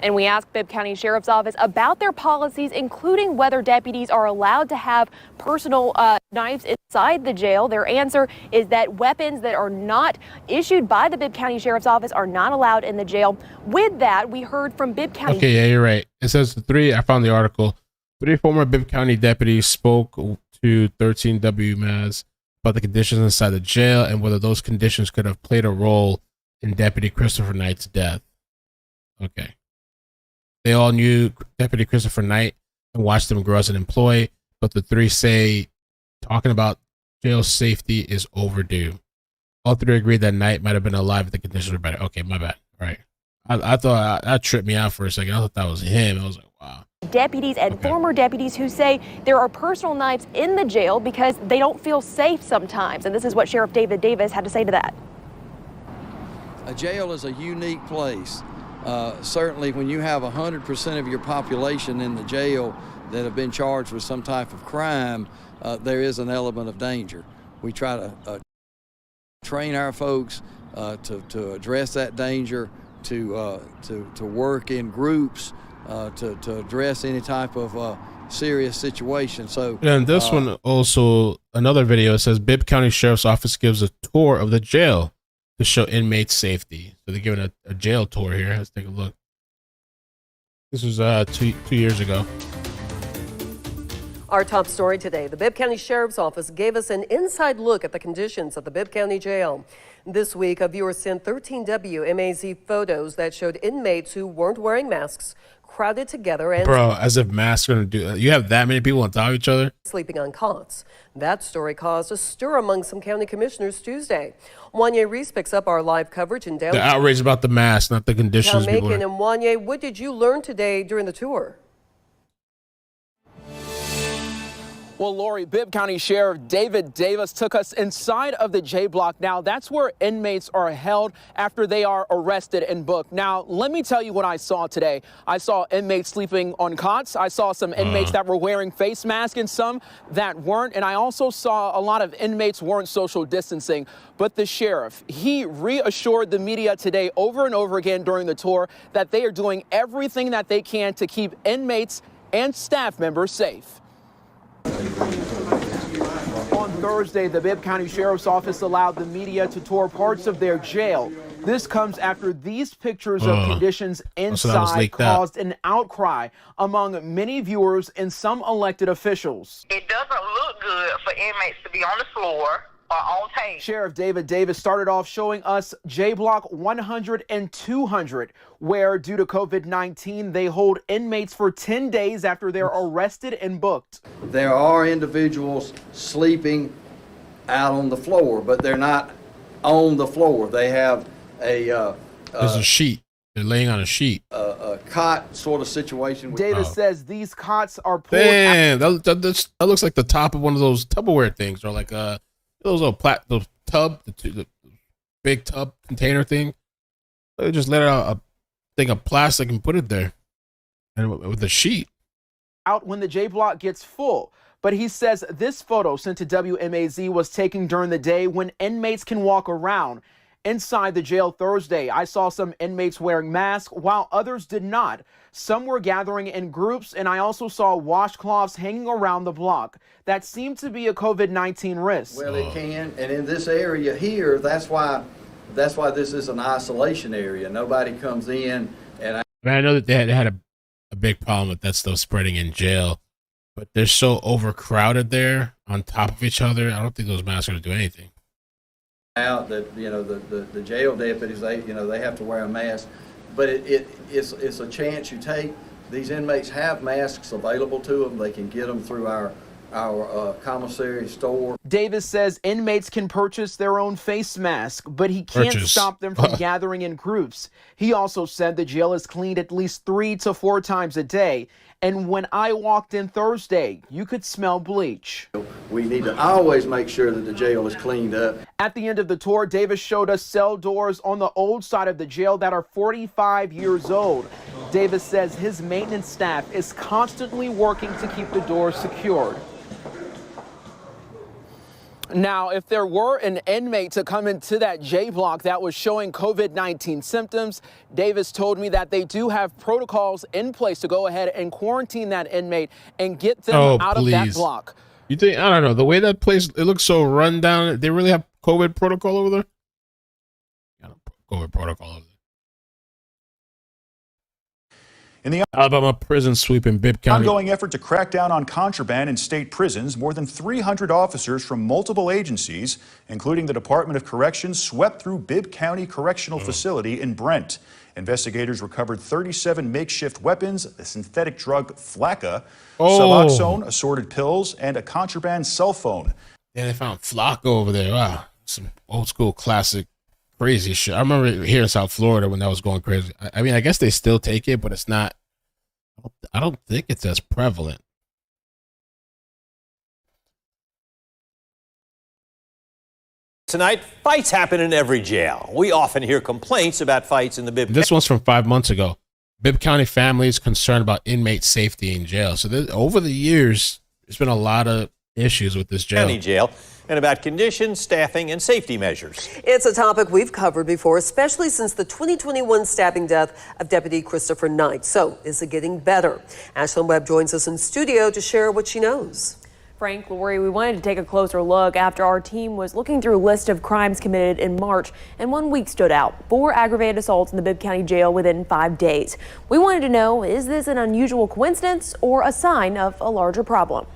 And we asked Bibb County Sheriff's Office about their policies, including whether deputies are allowed to have personal knives inside the jail. Their answer is that weapons that are not issued by the Bibb County Sheriff's Office are not allowed in the jail. With that, we heard from Bibb County. Okay, yeah, you're right. It says I found the article. 3 former Bibb County deputies spoke to 13 WMAS about the conditions inside the jail and whether those conditions could have played a role in Deputy Christopher Knight's death. Okay. They all knew Deputy Christopher Knight and watched him grow as an employee, but the 3 say talking about jail safety is overdue. All 3 agreed that Knight might have been alive if the conditions were better. Okay, my bad. All right. I thought that tripped me out for a second. I thought that was him. I was like, wow. Deputies and former deputies who say there are personal knives in the jail because they don't feel safe sometimes. And this is what Sheriff David Davis had to say to that. A jail is a unique place. Certainly when you have 100% of your population in the jail that have been charged with some type of crime, there is an element of danger. We try to train our folks to address that danger, to work in groups, to address any type of serious situation. So, and this one also, another video, it says Bibb County Sheriff's Office gives a tour of the jail to show inmates safety. So they're giving a jail tour here. Let's take a look. This was 2 years ago. Our top story today, the Bibb County Sheriff's Office gave us an inside look at the conditions at the Bibb County Jail. This week, a viewer sent 13 WMAZ photos that showed inmates who weren't wearing masks crowded together and as if masks are going to do that. You have that many people on top of each other sleeping on cots. That story caused a stir among some county commissioners Tuesday. Wanye Reese picks up our live coverage in downtown. The outrage about the mask, not the conditions. Macon and Wanye, what did you learn today during the tour? Well, Lori, Bibb County Sheriff David Davis took us inside of the J Block. Now, that's where inmates are held after they are arrested and booked. Now, let me tell you what I saw today. I saw inmates sleeping on cots. I saw some inmates that were wearing face masks and some that weren't. And I also saw a lot of inmates weren't social distancing. But the sheriff, he reassured the media today over and over again during the tour that they are doing everything that they can to keep inmates and staff members safe. On Thursday, the Bibb County Sheriff's Office allowed the media to tour parts of their jail. This comes after these pictures of conditions inside caused an outcry among many viewers and some elected officials. It doesn't look good for inmates to be on the floor or on tape. Sheriff David Davis started off showing us J Block 100 and 200, where due to COVID-19, they hold inmates for 10 days after they're arrested and booked. There are individuals sleeping out on the floor, but they're not on the floor. They have there's a sheet. They're laying on a sheet. A cot sort of situation. Davis says these cots are pulled. Damn, that looks like the top of one of those Tupperware things, or like those the big tub container thing. They just let out a thing of plastic and put it there, and with a sheet. Out when the J Block gets full. But he says this photo sent to WMAZ was taken during the day when inmates can walk around. Inside the jail Thursday, I saw some inmates wearing masks while others did not. Some were gathering in groups, and I also saw washcloths hanging around the block. That seemed to be a COVID-19 risk. Well, it can, and in this area here, that's why this is an isolation area. Nobody comes in, and I know that they had a big problem with that stuff spreading in jail, but they're so overcrowded there on top of each other. I don't think those masks are going to do anything. Out that the jail deputies, they have to wear a mask, but it's a chance you take. These inmates have masks available to them. They can get them through our commissary store. Davis says inmates can purchase their own face mask, but he can't stop them from gathering in groups. He also said the jail is cleaned at least 3 to 4 times a day. And when I walked in Thursday, you could smell bleach. We need to always make sure that the jail is cleaned up. At the end of the tour, Davis showed us cell doors on the old side of the jail that are 45 years old. Davis says his maintenance staff is constantly working to keep the doors secured. Now, if there were an inmate to come into that J block that was showing COVID-19 symptoms, Davis told me that they do have protocols in place to go ahead and quarantine that inmate and get them out of that block. You think, I don't know, the way that place, it looks so run down. They really have COVID protocol over there? COVID protocol over there. In the Alabama prison sweep in Bibb County. ongoing effort to crack down on contraband in state prisons, more than 300 officers from multiple agencies, including the Department of Corrections, swept through Bibb County Correctional Facility in Brent. Investigators recovered 37 makeshift weapons, a synthetic drug Flakka, Suboxone, assorted pills, and a contraband cell phone. Yeah, they found Flakka over there. Wow, some old school classic crazy shit. I remember here in South Florida when that was going crazy. I mean, I guess they still take it, but it's not. I don't think it's as prevalent. Tonight, fights happen in every jail. We often hear complaints about fights in the Bibb. This one's from 5 months ago. Bibb County families concerned about inmate safety in jail. So over the years, there's been a lot of issues with this jail. County jail, and about conditions, staffing, and safety measures. It's a topic we've covered before, especially since the 2021 stabbing death of Deputy Christopher Knight. So, is it getting better? Ashlyn Webb joins us in studio to share what she knows. Frank, Lori, we wanted to take a closer look after our team was looking through a list of crimes committed in March, and 1 week stood out. 4 aggravated assaults in the Bibb County Jail within 5 days. We wanted to know, is this an unusual coincidence or a sign of a larger problem?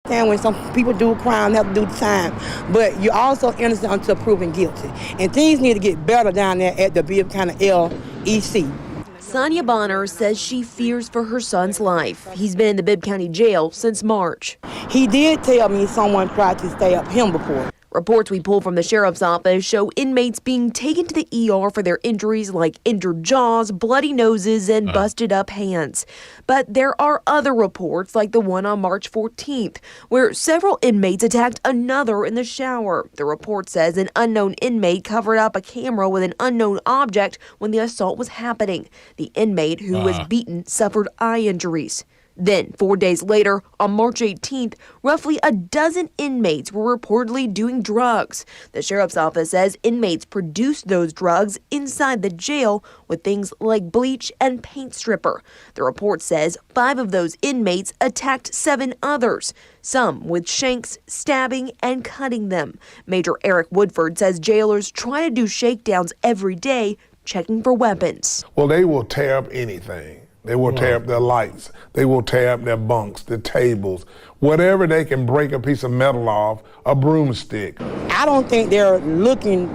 And when some people do a crime, they have to do the time. But you're also innocent until proven guilty. And things need to get better down there at the Bibb County LEC. Sonia Bonner says she fears for her son's life. He's been in the Bibb County Jail since March. He did tell me someone tried to stab him before. Reports we pulled from the sheriff's office show inmates being taken to the ER for their injuries like injured jaws, bloody noses, and busted up hands. But there are other reports like the one on March 14th, where several inmates attacked another in the shower. The report says an unknown inmate covered up a camera with an unknown object when the assault was happening. The inmate who was beaten suffered eye injuries. Then, 4 days later, on March 18th, roughly a dozen inmates were reportedly doing drugs. The sheriff's office says inmates produced those drugs inside the jail with things like bleach and paint stripper. The report says 5 of those inmates attacked 7 others, some with shanks, stabbing, and cutting them. Major Eric Woodford says jailers try to do shakedowns every day, checking for weapons. Well, they will tear up anything. They will tear up their lights. They will tear up their bunks, the tables, whatever they can break a piece of metal off, a broomstick. I don't think they're looking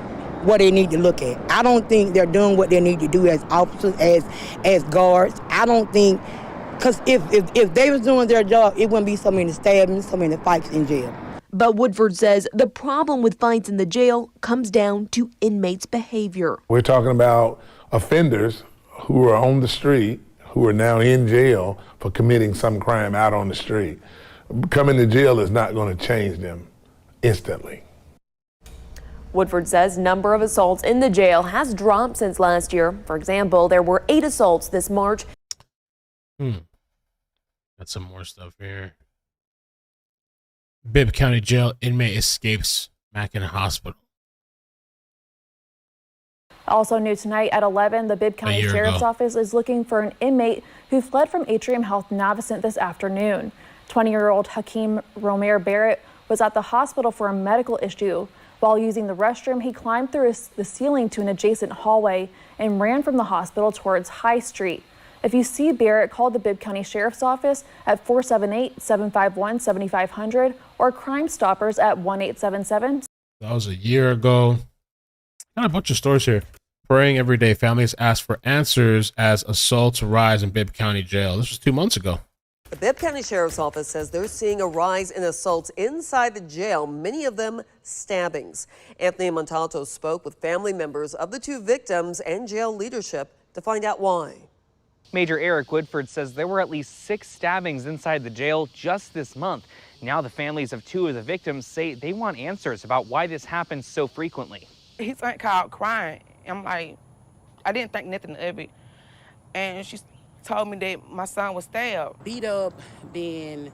what they need to look at. I don't think they're doing what they need to do as officers, as guards. I don't think, because if they was doing their job, it wouldn't be so many stabbings, so many fights in jail. But Woodford says the problem with fights in the jail comes down to inmates' behavior. We're talking about offenders who are on the street, who are now in jail for committing some crime out on the street. Coming to jail is not going to change them instantly. Woodford says number of assaults in the jail has dropped since last year. For example, there were 8 assaults this March. Got some more stuff here. Bibb County Jail inmate escapes Macron Hospital. Also new tonight at 11, the Bibb County Sheriff's Office is looking for an inmate who fled from Atrium Health Navicent this afternoon. 20-year-old Hakeem Romer Barrett was at the hospital for a medical issue. While using the restroom, he climbed through the ceiling to an adjacent hallway and ran from the hospital towards High Street. If you see Barrett, call the Bibb County Sheriff's Office at 478-751-7500 or Crime Stoppers at 1-877. That was a year ago. Got a bunch of stories here. Praying every day. Families ask for answers as assaults rise in Bibb County Jail. This was 2 months ago. The Bibb County Sheriff's Office says they're seeing a rise in assaults inside the jail, many of them stabbings. Anthony Montalto spoke with family members of the 2 victims and jail leadership to find out why. Major Eric Woodford says there were at least 6 stabbings inside the jail just this month. Now the families of 2 of the victims say they want answers about why this happens so frequently. He started called crying. I'm like, I didn't think nothing of it. And she told me that my son was stabbed. Beat up, then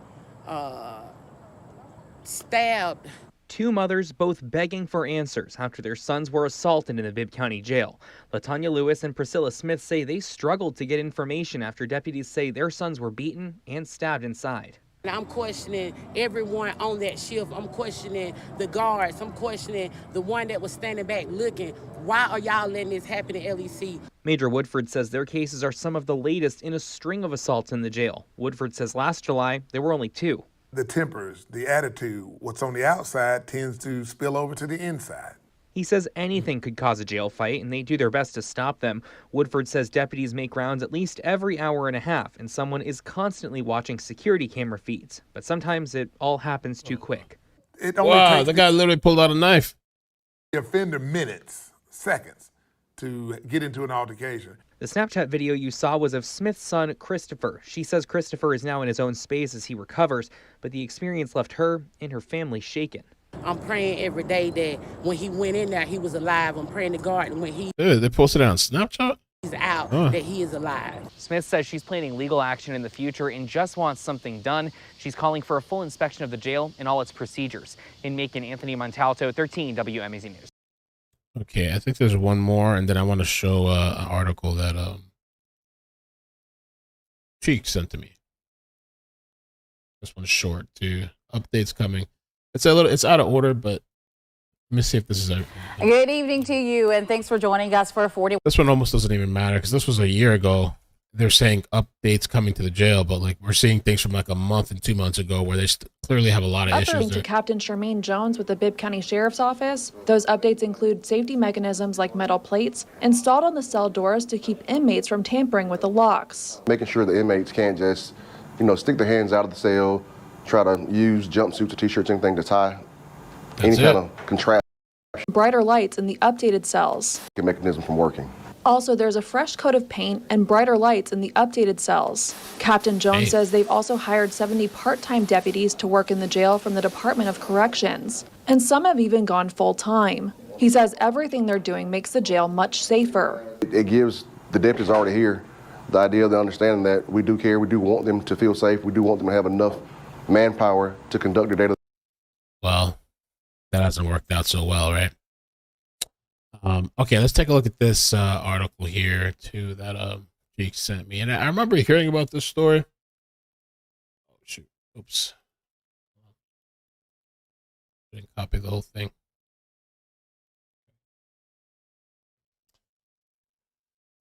stabbed. Two mothers both begging for answers after their sons were assaulted in the Bibb County Jail. LaTanya Lewis and Priscilla Smith say they struggled to get information after deputies say their sons were beaten and stabbed inside. I'm questioning everyone on that shift. I'm questioning the guards. I'm questioning the one that was standing back looking. Why are y'all letting this happen at LEC? Major Woodford says their cases are some of the latest in a string of assaults in the jail. Woodford says last July there were only 2. The tempers, the attitude, what's on the outside tends to spill over to the inside. He says anything could cause a jail fight, and they do their best to stop them. Woodford says deputies make rounds at least every hour and a half, and someone is constantly watching security camera feeds. But sometimes it all happens too quick. Wow, the guy literally pulled out a knife. The offender minutes, seconds, to get into an altercation. The Snapchat video you saw was of Smith's son, Christopher. She says Christopher is now in his own space as he recovers, but the experience left her and her family shaken. I'm praying every day that when he went in there, he was alive. I'm praying to God and when he's They posted it on Snapchat? out, that he is alive. Smith says she's planning legal action in the future and just wants something done. She's calling for a full inspection of the jail and all its procedures. In Macon, Anthony Montalto, 13 WMAZ News. Okay, I think there's one more, and then I want to show an article that Cheek sent to me. This one's short too. Updates coming. It's out of order, but let me see if this is everything. Good evening to you, and thanks for joining us for 40. This one almost doesn't even matter because this was a year ago. They're saying updates coming to the jail, but like we're seeing things from like a month and 2 months ago where they clearly have a lot of According issues. to Captain Charmaine Jones with the Bibb County Sheriff's Office, those updates include safety mechanisms like metal plates installed on the cell doors to keep inmates from tampering with the locks. Making sure the inmates can't just, stick their hands out of the cell, try to use jumpsuits or t-shirts, anything to tie any kind of contraption. Brighter lights in the updated cells. Mechanism from working. Also, there's a fresh coat of paint and brighter lights in the updated cells. Captain Jones says they've also hired 70 part-time deputies to work in the jail from the Department of Corrections, and some have even gone full-time. He says everything they're doing makes the jail much safer. It gives the deputies already here the idea, the understanding that we do care, we do want them to feel safe, we do want them to have enough manpower to conduct their daily. Well, that hasn't worked out so well, right? Okay, let's take a look at this article here too that Jake sent me, and I remember hearing about this story. Oh shoot! Oops, didn't copy the whole thing.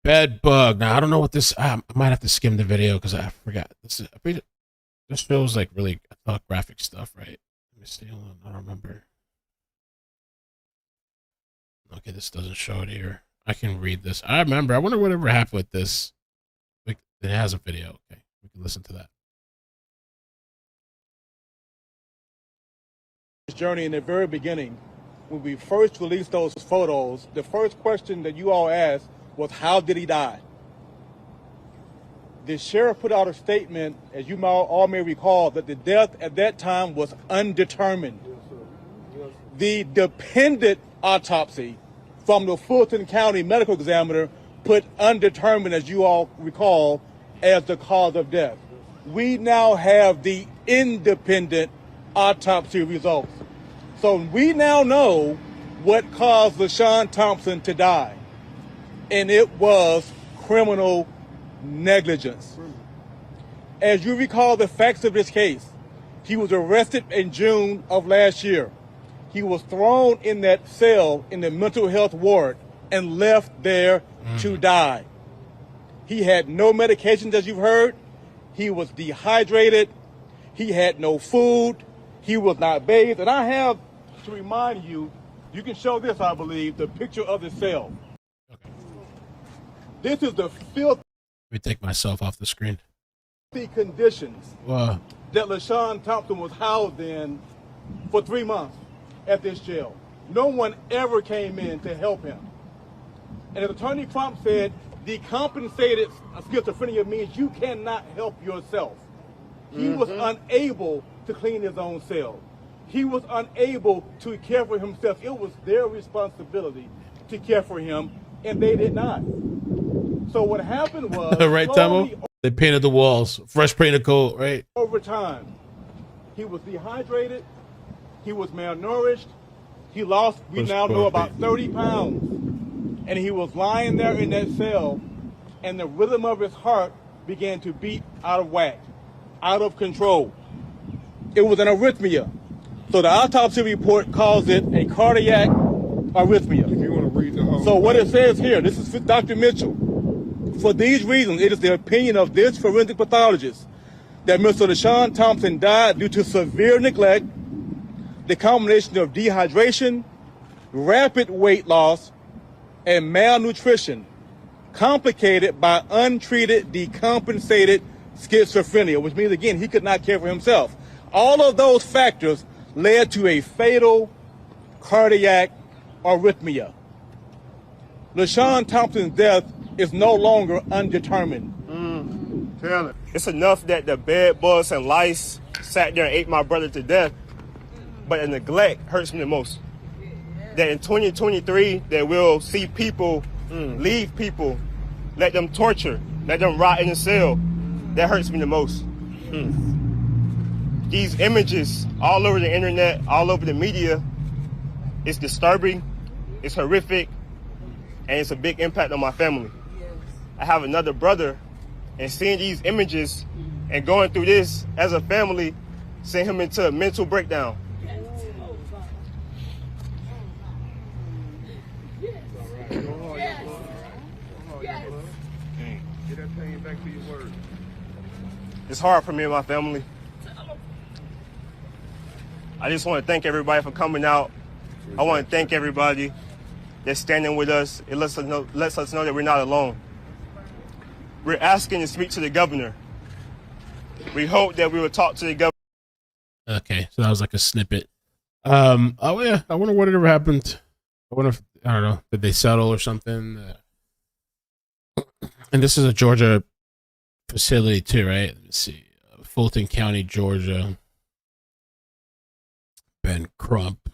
Bed bug. Now I don't know what this. I might have to skim the video because I forgot. This shows like really graphic stuff, right? Let me see. Hold on, I don't remember. Okay, this doesn't show it here. I can read this. I remember. I wonder whatever happened with this. It has a video. Okay, we can listen to that. This journey in the very beginning, when we first released those photos, the first question that you all asked was, how did he die? The sheriff put out a statement, as you all may recall, that the death at that time was undetermined. The dependent autopsy from the Fulton County medical examiner put undetermined, as you all recall, as the cause of death. We now have the independent autopsy results. So we now know what caused LaShawn Thompson to die. And it was criminal negligence. As you recall the facts of this case, he was arrested in June of last year. He was thrown in that cell in the mental health ward and left there to die. He had no medications, as you've heard. He was dehydrated. He had no food. He was not bathed. And I have to remind you, you can show this, I believe, the picture of the cell. Okay. This is the filthy. Let me take myself off the screen. Conditions Wow. that LaShawn Thompson was housed in for 3 months at this jail. No one ever came in to help him. And as Attorney Trump said, decompensated schizophrenia means you cannot help yourself. He was unable to clean his own cell. He was unable to care for himself. It was their responsibility to care for him, and they did not. So what happened was, right, Tomo? They painted the walls, fresh painted coat, right? over time, he was dehydrated, He was malnourished. He lost, we now know, about 30 pounds. And he was lying there in that cell, and the rhythm of his heart began to beat out of whack, out of control. It was an arrhythmia. So the autopsy report calls it a cardiac arrhythmia. If you want to read the whole So what it says here, this is Dr. Mitchell. For these reasons, it is the opinion of this forensic pathologist that Mr. LaShawn Thompson died due to severe neglect, the combination of dehydration, rapid weight loss, and malnutrition, complicated by untreated decompensated schizophrenia, which means, again, he could not care for himself. All of those factors led to a fatal cardiac arrhythmia. LaShawn Thompson's death is no longer undetermined. Tell it. It's enough that the bed bugs and lice sat there and ate my brother to death, but the neglect hurts me the most. That in 2023, that we'll see people leave people, let them torture, let them rot in the cell. That hurts me the most. These images all over the internet, all over the media, it's disturbing, it's horrific, and it's a big impact on my family. I have another brother, and seeing these images and going through this as a family sent him into a mental breakdown. It's hard for me and my family. I just want to thank everybody for coming out. I want to thank everybody that's standing with us. It lets us know that we're not alone. We're asking to speak to the governor. We hope that we will talk to the governor. Okay, so that was like a snippet. Oh yeah, I wonder what ever happened. I wonder if, I don't know, did they settle or something? And this is a Georgia facility too, right? Let me see. Fulton County, Georgia. Ben Crump.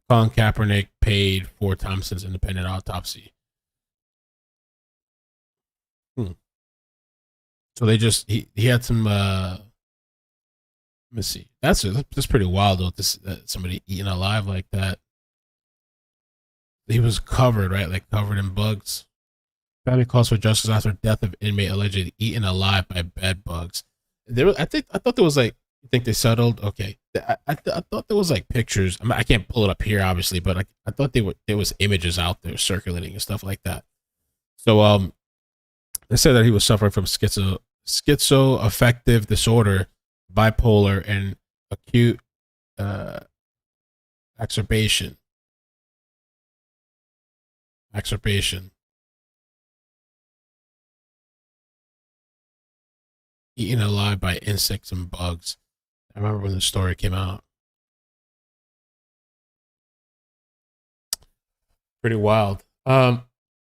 Colin Kaepernick paid for Thompson's independent autopsy. So they just, he had some, let me see. That's pretty wild though, somebody eaten alive like that. He was covered, right? Like covered in bugs. Family calls for justice after death of inmate allegedly eaten alive by bed bugs. I thought there was like, you think they settled? Okay. I thought there was like pictures. I can't pull it up here, obviously, but I thought there was images out there circulating and stuff like that. So, they said that he was suffering from schizoaffective disorder, bipolar, and acute exacerbation. Eaten alive by insects and bugs. I remember when the story came out. Pretty wild.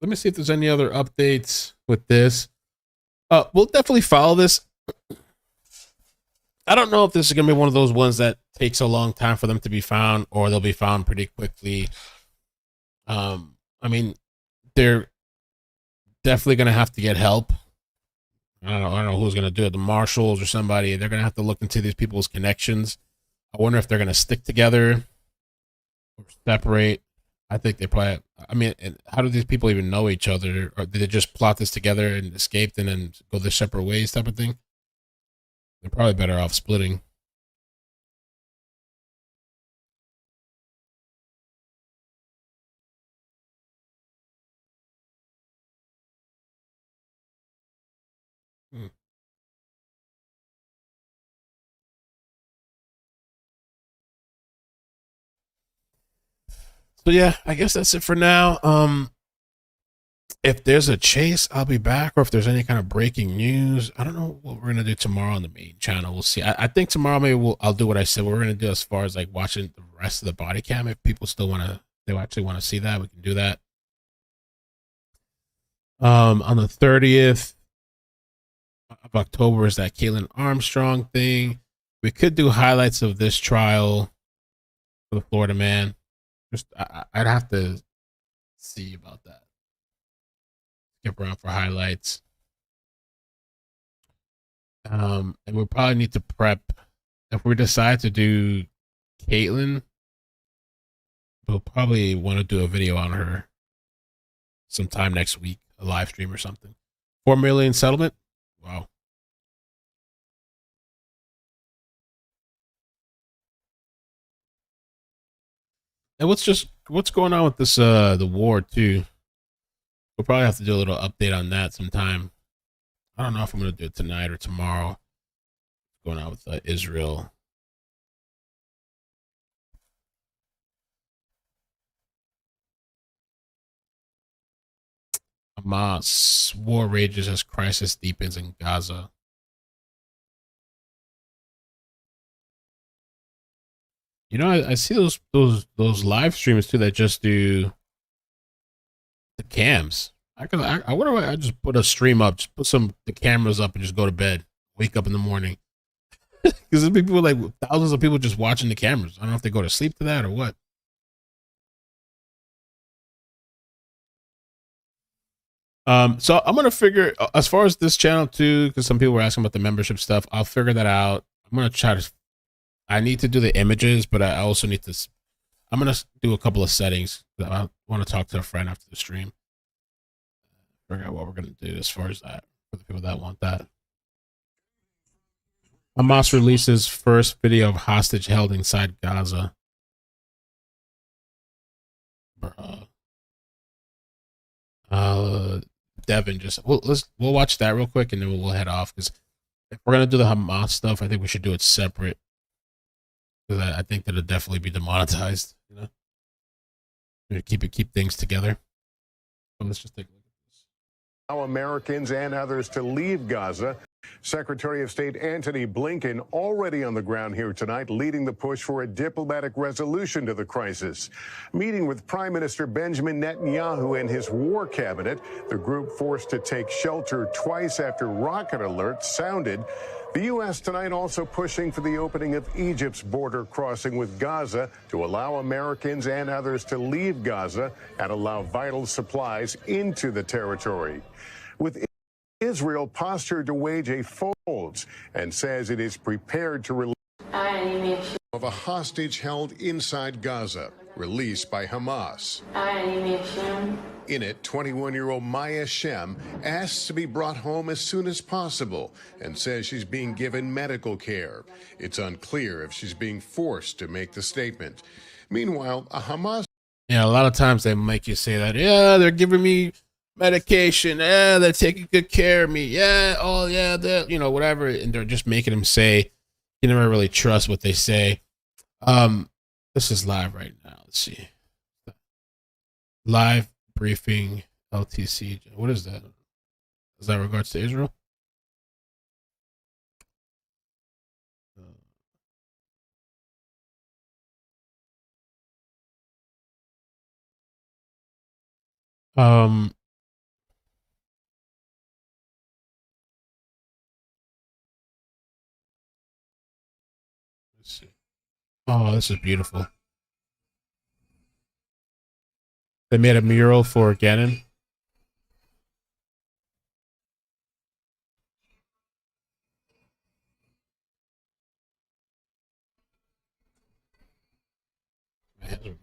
Let me see if there's any other updates with this. We'll definitely follow this. I don't know if this is going to be one of those ones that takes a long time for them to be found, or they'll be found pretty quickly. I mean, they're definitely going to have to get help. I don't know who's going to do it. The marshals or somebody. They're going to have to look into these people's connections. I wonder if they're going to stick together or separate. I think they probably, I mean, how do these people even know each other? Or did they just plot this together and escaped and then go their separate ways type of thing? They're probably better off splitting. So yeah, I guess that's it for now. If there's a chase, I'll be back, or if there's any kind of breaking news, I don't know what we're gonna do tomorrow on the main channel. We'll see. I think tomorrow maybe I'll do what I said we're gonna do as far as like watching the rest of the body cam. If people still they actually want to see that, we can do that. On the 30th of October is that Caitlin Armstrong thing. We could do highlights of this trial for the Florida man. Just I'd have to see about that. Skip around for highlights. And we'll probably need to prep. If we decide to do Caitlin, we'll probably want to do a video on her sometime next week, a live stream or something. 4 million settlement. Wow. And what's going on with this the war too? We'll probably have to do a little update on that sometime. I don't know if I'm gonna do it tonight or tomorrow. What's going on with Israel? Hamas war rages as crisis deepens in Gaza. You know, I see those live streamers too that just do the cams. I wonder if I just put a stream up, just put the cameras up and just go to bed, wake up in the morning. Because there's people like thousands of people just watching the cameras. I don't know if they go to sleep to that or what. So I'm gonna figure as far as this channel too, because some people were asking about the membership stuff. I'll figure that out. I'm gonna try to. I need to do the images, but I also need to. I'm gonna do a couple of settings. I want to talk to a friend after the stream. Figure out what we're gonna do as far as that for the people that want that. Hamas releases first video of hostage held inside Gaza. Devin just we'll watch that real quick and then we'll head off, because if we're gonna do the Hamas stuff, I think we should do it separate, because I think that it'll definitely be demonetized. You know, keep things together. But let's just take a look at this. Allow Americans and others to leave Gaza. Secretary of State Antony Blinken already on the ground here tonight, leading the push for a diplomatic resolution to the crisis. Meeting with Prime Minister Benjamin Netanyahu and his war cabinet, the group forced to take shelter twice after rocket alerts sounded. The U.S. tonight also pushing for the opening of Egypt's border crossing with Gaza to allow Americans and others to leave Gaza and allow vital supplies into the territory. With Israel postured to wage a folds and says it is prepared to release of a hostage held inside Gaza, released by Hamas. In it, 21-year-old Maya Shem asks to be brought home as soon as possible and says she's being given medical care. It's unclear if she's being forced to make the statement. Meanwhile, a Hamas... Yeah, a lot of times they make you say that, yeah, they're giving me medication, yeah, they're taking good care of me, yeah, oh yeah, they're, you know, whatever, and they're just making them say, you never really trust what they say. This is live right now. Let's see. Live briefing LTC. What is that? Is that regards to Israel? Let's see. Oh, this is beautiful. They made a mural for Gannon. My hands are dirty.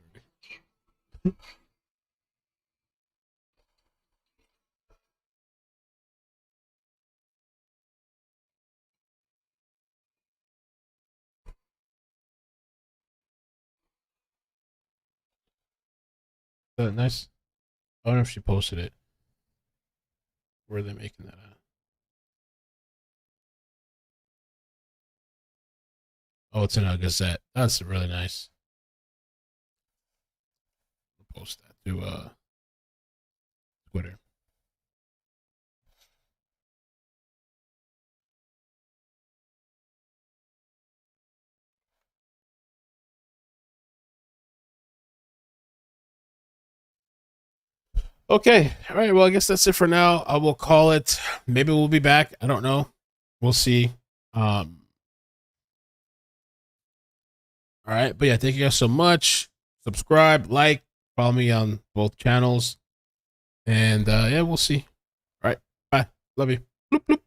Nice. I wonder if she posted it. Where are they making that at? Oh, it's in a Gazette. That's really nice. I'll post that to Twitter. Okay. All right. Well, I guess that's it for now. I will call it. Maybe we'll be back. I don't know. We'll see. All right. But yeah, thank you guys so much. Subscribe, like, follow me on both channels. And yeah, we'll see. All right. Bye. Love you. Bloop, bloop.